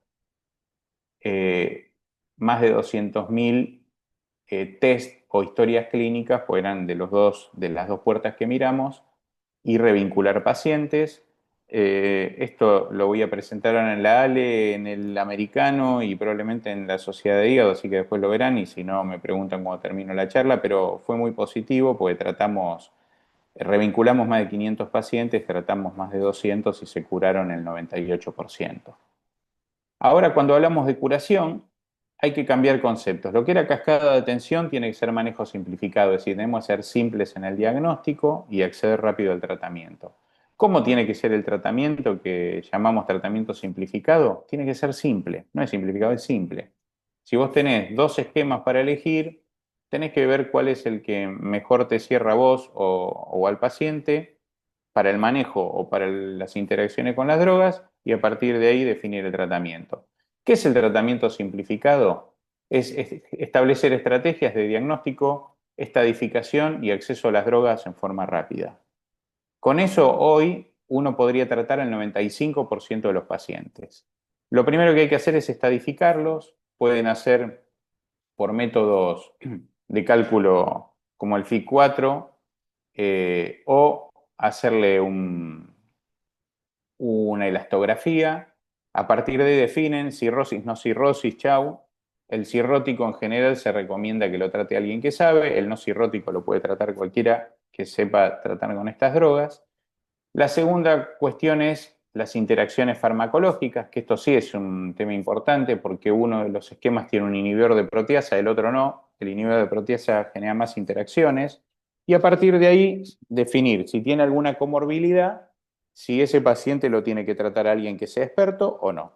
eh, más de 200.000 test o historias clínicas, pues eran de las dos puertas que miramos, y revincular pacientes. Esto lo voy a presentar ahora en la ALE, en el americano y probablemente en la Sociedad de Hígado, así que después lo verán y si no me preguntan cuando termino la charla, pero fue muy positivo porque revinculamos más de 500 pacientes, tratamos más de 200 y se curaron el 98%. Ahora, cuando hablamos de curación, hay que cambiar conceptos. Lo que era cascada de atención tiene que ser manejo simplificado, es decir, tenemos que ser simples en el diagnóstico y acceder rápido al tratamiento. ¿Cómo tiene que ser el tratamiento que llamamos tratamiento simplificado? Tiene que ser simple, no es simplificado, es simple. Si vos tenés dos esquemas para elegir, tenés que ver cuál es el que mejor te cierra a vos o al paciente para el manejo o para las interacciones con las drogas y a partir de ahí definir el tratamiento. ¿Qué es el tratamiento simplificado? Es establecer estrategias de diagnóstico, estadificación y acceso a las drogas en forma rápida. Con eso hoy uno podría tratar al 95% de los pacientes. Lo primero que hay que hacer es estadificarlos. Pueden hacer por métodos de cálculo como el FI4 o hacerle una elastografía. A partir de ahí definen cirrosis, no cirrosis, chau. El cirrótico en general se recomienda que lo trate alguien que sabe, el no cirrótico lo puede tratar cualquiera que sepa tratar con estas drogas. La segunda cuestión es las interacciones farmacológicas, que esto sí es un tema importante porque uno de los esquemas tiene un inhibidor de proteasa, el otro no. El inhibidor de proteasa genera más interacciones. Y a partir de ahí definir si tiene alguna comorbilidad, si ese paciente lo tiene que tratar a alguien que sea experto o no.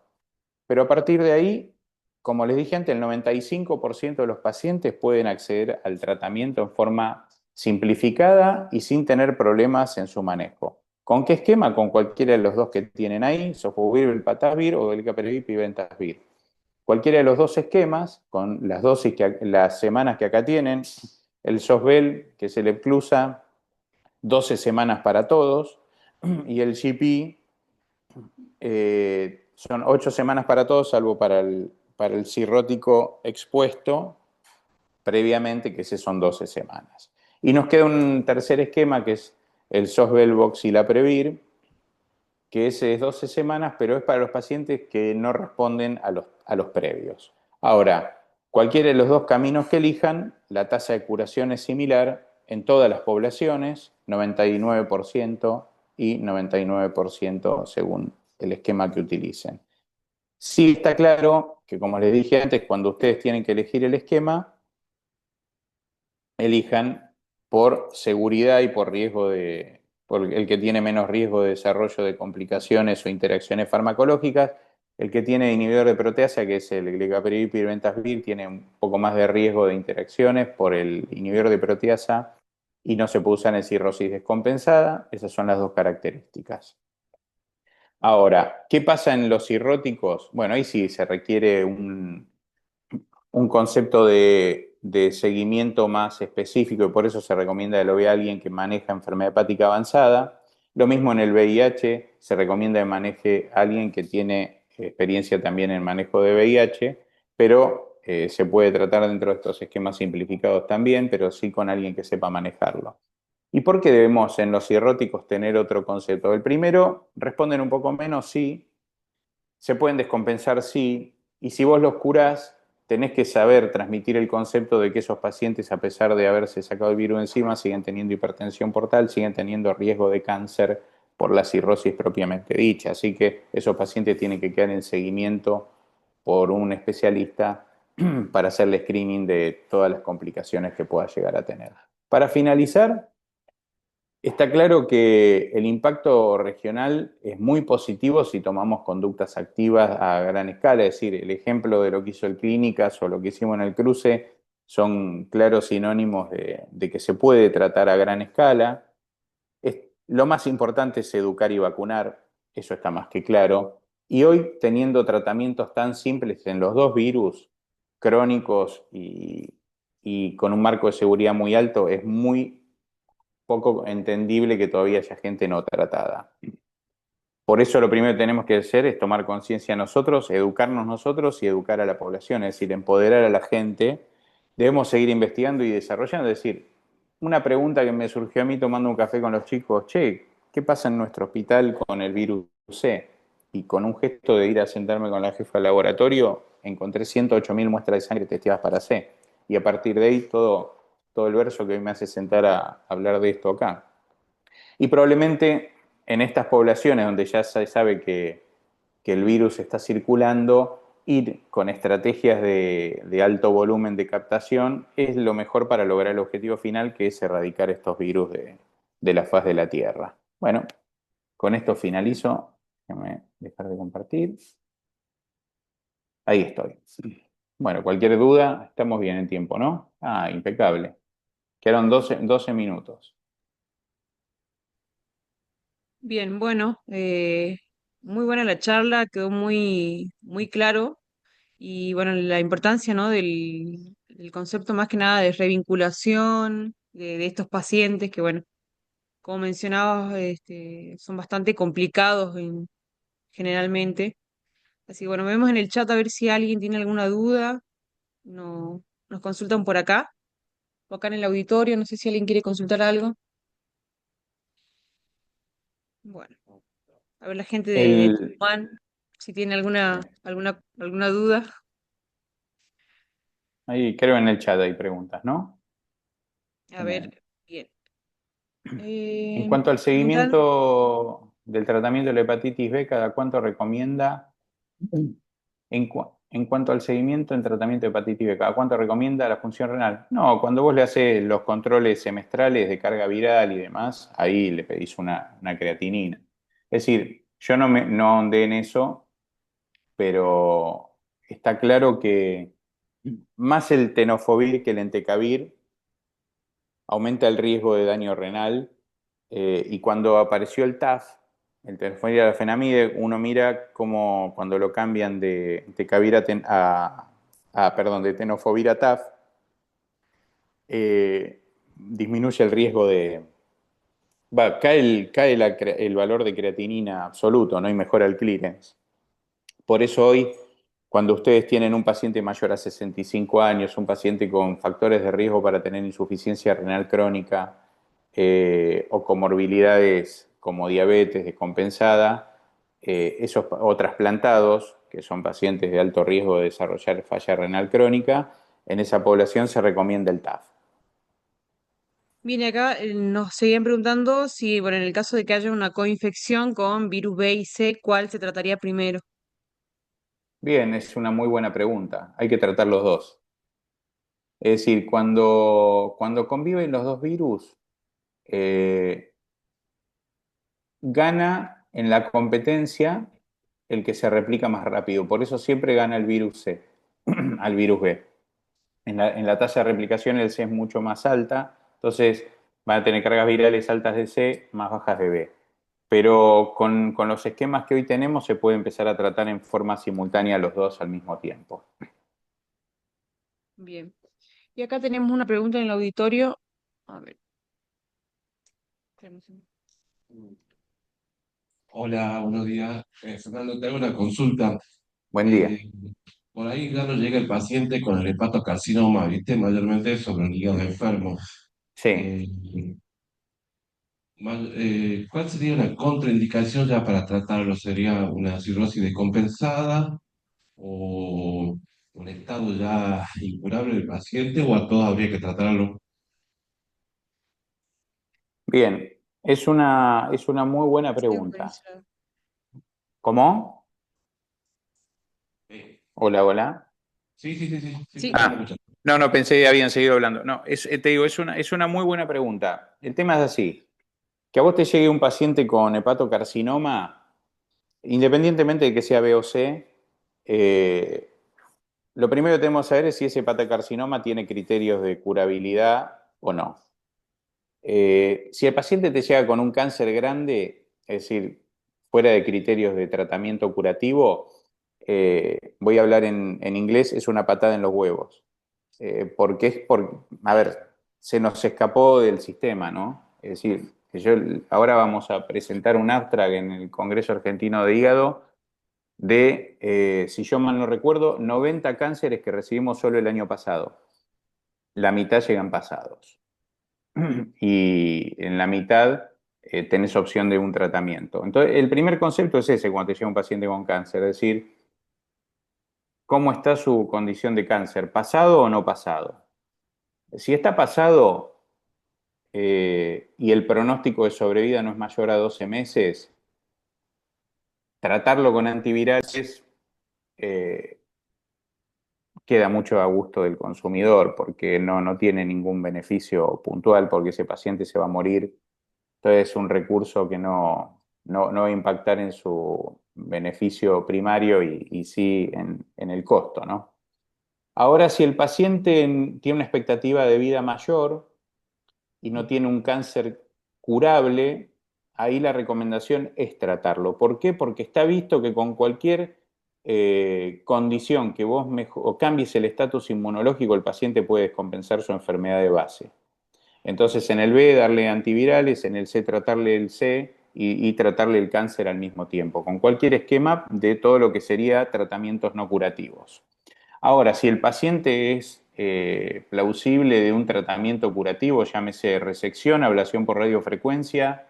Pero a partir de ahí, como les dije antes, el 95% de los pacientes pueden acceder al tratamiento en forma simplificada y sin tener problemas en su manejo. ¿Con qué esquema? Con cualquiera de los dos que tienen ahí, sofovir, velpatasvir o velcaprevir, pibentasvir. Cualquiera de los dos esquemas, con las dosis, las semanas que acá tienen, el Sosvel, que es el Epclusa, 12 semanas para todos, y el GP son 8 semanas para todos, salvo para el cirrótico expuesto previamente, que ese son 12 semanas. Y nos queda un tercer esquema, que es el Sosvelvox y la Previr, que ese es 12 semanas, pero es para los pacientes que no responden a los previos. Ahora, cualquiera de los dos caminos que elijan, la tasa de curación es similar en todas las poblaciones, 99% y 99% según el esquema que utilicen. Sí está claro que, como les dije antes, cuando ustedes tienen que elegir el esquema, elijan por seguridad y por por el que tiene menos riesgo de desarrollo de complicaciones o interacciones farmacológicas. El que tiene inhibidor de proteasa, que es el glicaprevir pirventasvir, tiene un poco más de riesgo de interacciones por el inhibidor de proteasa y no se puede usar en cirrosis descompensada. Esas son las dos características. Ahora, ¿qué pasa en los cirróticos? Bueno, ahí sí se requiere un concepto de seguimiento más específico y por eso se recomienda que lo vea alguien que maneja enfermedad hepática avanzada. Lo mismo en el VIH, se recomienda que maneje a alguien que tiene experiencia también en manejo de VIH, pero se puede tratar dentro de estos esquemas simplificados también, pero sí con alguien que sepa manejarlo. ¿Y por qué debemos en los cirróticos tener otro concepto? El primero, responden un poco menos, sí. Se pueden descompensar, sí. Y si vos los curás, tenés que saber transmitir el concepto de que esos pacientes, a pesar de haberse sacado el virus encima, siguen teniendo hipertensión portal, siguen teniendo riesgo de cáncer por la cirrosis propiamente dicha. Así que esos pacientes tienen que quedar en seguimiento por un especialista para hacerle screening de todas las complicaciones que pueda llegar a tener. Para finalizar, está claro que el impacto regional es muy positivo si tomamos conductas activas a gran escala, es decir, el ejemplo de lo que hizo el Clínicas o lo que hicimos en el cruce son claros sinónimos de que se puede tratar a gran escala. Lo más importante es educar y vacunar, eso está más que claro. Y hoy, teniendo tratamientos tan simples en los dos virus, crónicos y con un marco de seguridad muy alto, es muy poco entendible que todavía haya gente no tratada. Por eso lo primero que tenemos que hacer es tomar conciencia nosotros, educarnos nosotros y educar a la población, es decir, empoderar a la gente. Debemos seguir investigando y desarrollando. Es decir, una pregunta que me surgió a mí tomando un café con los chicos, che, ¿qué pasa en nuestro hospital con el virus C? Y con un gesto de ir a sentarme con la jefa del laboratorio, encontré 108.000 muestras de sangre testeadas para C. Y a partir de ahí todo el verso que hoy me hace sentar a hablar de esto acá. Y probablemente en estas poblaciones donde ya se sabe que el virus está circulando, ir con estrategias de alto volumen de captación es lo mejor para lograr el objetivo final, que es erradicar estos virus de la faz de la Tierra. Bueno, con esto finalizo. Déjame dejar de compartir. Ahí estoy. Bueno, cualquier duda, estamos bien en tiempo, ¿no? Ah, impecable. Quedaron 12 minutos. Bien, bueno, muy buena la charla, quedó muy claro y bueno, la importancia, ¿no? del concepto más que nada de revinculación de estos pacientes que, bueno, como mencionabas, son bastante complicados generalmente. Así que bueno, vemos en el chat a ver si alguien tiene alguna duda, no, nos consultan por acá o acá en el auditorio, no sé si alguien quiere consultar algo. Bueno, a ver la gente de El, Tucumán, si tiene alguna duda. Ahí creo en el chat hay preguntas, ¿no? A ver, bien. En cuanto al Preguntan, seguimiento del tratamiento de la hepatitis B, ¿cada cuánto recomienda? En cuanto al seguimiento en tratamiento de hepatitis B, ¿cada cuánto recomienda la función renal? No, cuando vos le haces los controles semestrales de carga viral y demás, ahí le pedís una creatinina. Es decir, yo no ahondé en eso, pero está claro que más el tenofovir que el entecavir aumenta el riesgo de daño renal. Y cuando apareció el TAF, el tenofovir uno mira cómo cuando lo cambian de entecavir perdón, de tenofovir a TAF, disminuye el riesgo cae el valor de creatinina absoluto, ¿no? Y mejora el clearance. Por eso hoy, cuando ustedes tienen un paciente mayor a 65 años, un paciente con factores de riesgo para tener insuficiencia renal crónica o comorbilidades como diabetes descompensada, o trasplantados, que son pacientes de alto riesgo de desarrollar falla renal crónica, en esa población se recomienda el TAF. viene acá, nos seguían preguntando si, bueno, en el caso de que haya una coinfección con virus B y C, ¿cuál se trataría primero? Bien, es una muy buena pregunta. Hay que tratar los dos. Es decir, cuando conviven los dos virus, eh, gana en la competencia el que se replica más rápido. Por eso siempre gana el virus C al virus B. En la tasa de replicación el C es mucho más alta, entonces van a tener cargas virales altas de C, más bajas de B. Pero con los esquemas que hoy tenemos se puede empezar a tratar en forma simultánea los dos al mismo tiempo. Bien. Y acá tenemos una pregunta en el auditorio. A ver. tenemos un- Hola, buenos días. Fernando, te hago una consulta. Buen día. Eh, por ahí, claro, llega el paciente con el hepatocarcinoma, ¿viste? Mayormente sobre el hígado enfermo. Sí. Eh, ¿Cuál sería una contraindicación ya para tratarlo? ¿Sería una cirrosis descompensada o un estado ya incurable del paciente o a todos habría que tratarlo? Bien, es una muy buena Sí, pregunta. organizado. ¿Cómo? Eh, Hola, hola. sí, sí, sí, sí, sí, te Sí, estamos Ah, escuchando. no, no, pensé que habían seguido hablando. No, te digo, es una muy buena pregunta. El tema es así, que a vos te llegue un paciente con hepatocarcinoma, independientemente de que sea B o C, eh, lo primero que tenemos que saber es si ese hepatocarcinoma tiene criterios de curabilidad o no. Si el paciente te llega con un cáncer grande, es decir, fuera de criterios de tratamiento curativo, voy a hablar en inglés, es una patada en los huevos. Porque a ver, se nos escapó del sistema, ¿no? Es decir, ahora vamos a presentar un abstract en el Congreso Argentino de Hígado de, si yo mal no recuerdo, 90 cánceres que recibimos solo el año pasado. La mitad llegan pasados. Y en la mitad tenés opción de un tratamiento. Entonces, el primer concepto es ese cuando te llega un paciente con cáncer, es decir, ¿cómo está su condición de cáncer? ¿Pasado o no pasado? Si está pasado y el pronóstico de sobrevida no es mayor a 12 meses, tratarlo con antivirales eh, queda mucho a gusto del consumidor porque no tiene ningún beneficio puntual porque ese paciente se va a morir. Entonces es un recurso que no va a impactar en su beneficio primario y sí en el costo, ¿no? Ahora, si el paciente tiene una expectativa de vida mayor y no tiene un cáncer curable, ahí la recomendación es tratarlo. ¿Por qué? Porque está visto que con cualquier condición que vos o cambies el estatus inmunológico, el paciente puede descompensar su enfermedad de base. Entonces, en el B darle antivirales, en el C tratarle el C y tratarle el cáncer al mismo tiempo, con cualquier esquema de todo lo que sería tratamientos no curativos. Ahora, si el paciente es plausible de un tratamiento curativo, llámese resección, ablación por radiofrecuencia,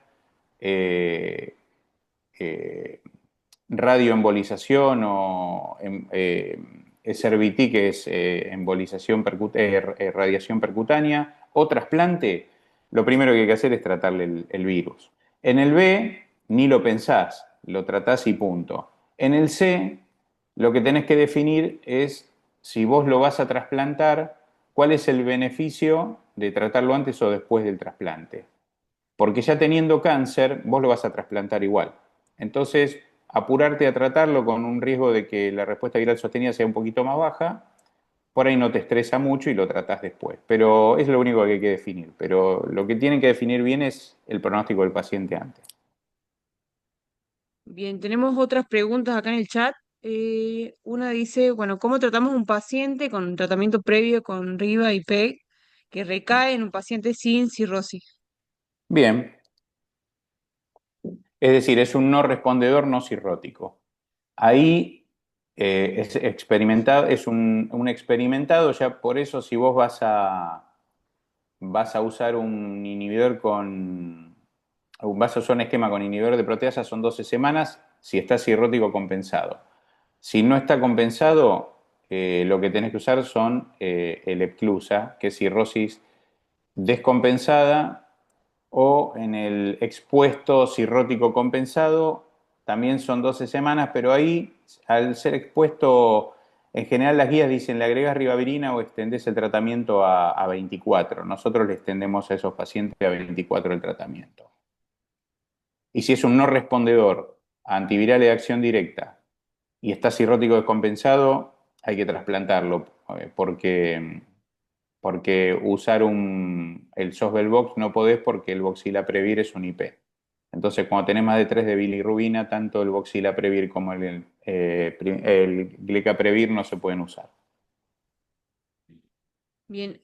eh, eh, radioembolización o SRBT, que es radiación percutánea, o trasplante, lo primero que hay que hacer es tratarle el virus. En el B, ni lo pensás, lo tratás y punto. En el C, lo que tenés que definir es si vos lo vas a trasplantar, cuál es el beneficio de tratarlo antes o después del trasplante. Porque ya teniendo cáncer, vos lo vas a trasplantar igual. Entonces, apurarte a tratarlo con un riesgo de que la respuesta viral sostenida sea un poquito más baja, por ahí no te estresa mucho y lo tratás después. Pero es lo único que hay que definir. Pero lo que tienen que definir bien es el pronóstico del paciente antes. bien, tenemos otras preguntas acá en el chat. Una dice, bueno, ¿cómo tratamos un paciente con tratamiento previo con RIVA y PEG que recae en un paciente sin cirrosis? Bien, es decir, es un no respondedor no cirrótico. Ahí es experimentado, es un experimentado, ya por eso si vos vas a usar un inhibidor vas a usar un esquema con inhibidor de proteasa, son 12 semanas si está cirrótico compensado. Si no está compensado, lo que tenés que usar son el Epclusa, que es cirrosis descompensada, o en el expuesto cirrótico compensado, también son 12 semanas, pero ahí, al ser expuesto En general las guías dicen le agregas ribavirina o extendés el tratamiento a 24. Nosotros le extendemos a esos pacientes a 24 el tratamiento. Y si es un no respondedor a antivirales de acción directa y está cirrótico descompensado, hay que trasplantarlo, porque usar el Sosbelvox no podés porque el Voxilaprevir es un IP. Entonces, cuando tenés más de 3 de bilirrubina, tanto el Voxilaprevir como el Glicaprevir no se pueden usar. Bien,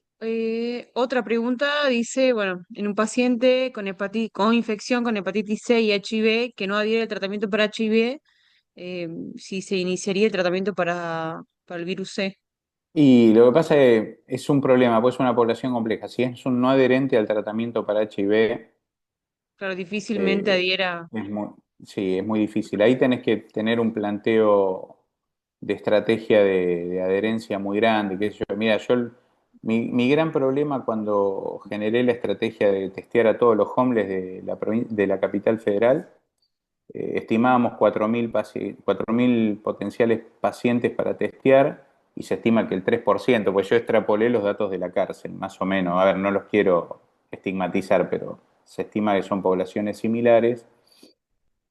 otra pregunta dice, bueno, en un paciente con infección con hepatitis C y HIV que no adhiere al tratamiento para HIV, si se iniciaría el tratamiento para el virus C. Y lo que pasa es un problema, pues es una población compleja. Si es un no adherente al tratamiento para HIV, Claro, difícilmente eh, adhiera. es muy, sí, es muy difícil. Ahí tenés que tener un planteo de estrategia de adherencia muy grande. Qué sé yo. Mira, mi gran problema cuando generé la estrategia de testear a todos los homeless de la capital federal, estimábamos 4.000 potenciales pacientes para testear y se estima que el 3%, pues yo extrapolé los datos de la cárcel, más o menos. A ver, no los quiero estigmatizar, pero se estima que son poblaciones similares.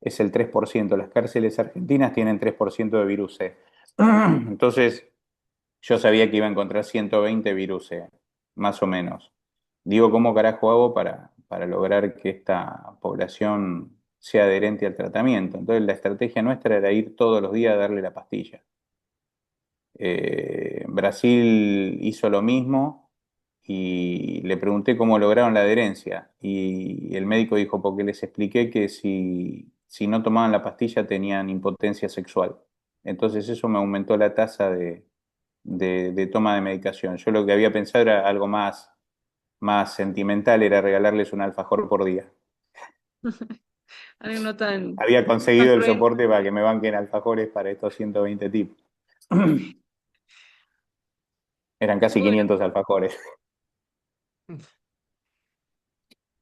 Es el 3%. Las cárceles argentinas tienen 3% de virus C. Entonces, yo sabía que iba a encontrar 120 virus C, más o menos. Digo, ¿cómo carajo hago para lograr que esta población sea adherente al tratamiento? Entonces, la estrategia nuestra era ir todos los días a darle la pastilla. Brasil hizo lo mismo y le pregunté cómo lograron la adherencia. Y el médico dijo, porque les expliqué que si no tomaban la pastilla tenían impotencia sexual. Entonces, eso me aumentó la tasa de toma de medicación. Yo lo que había pensado era algo más sentimental, era regalarles un alfajor por día. Algo no tan, Había tan conseguido el cruel. soporte para que me banquen alfajores para estos 120 tipos. Eran casi Bueno, 500 alfajores.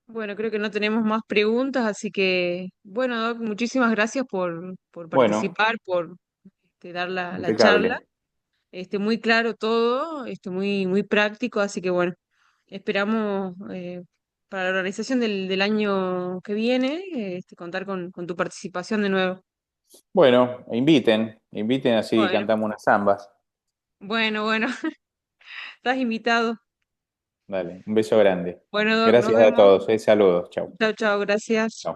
bueno, creo que no tenemos más preguntas, así que, bueno, Doc, muchísimas gracias por Bueno, participar, por dar la charla. impecable. Muy claro todo, muy práctico, así que bueno, esperamos para la organización del año que viene, contar con tu participación de nuevo. Bueno, inviten así Bueno, cantamos unas zambas. bueno, estás invitado. Dale, un beso grande. Bueno, Doc, nos Gracias a vemos. todos, saludos, chau. Chao, chao, gracias. Chau.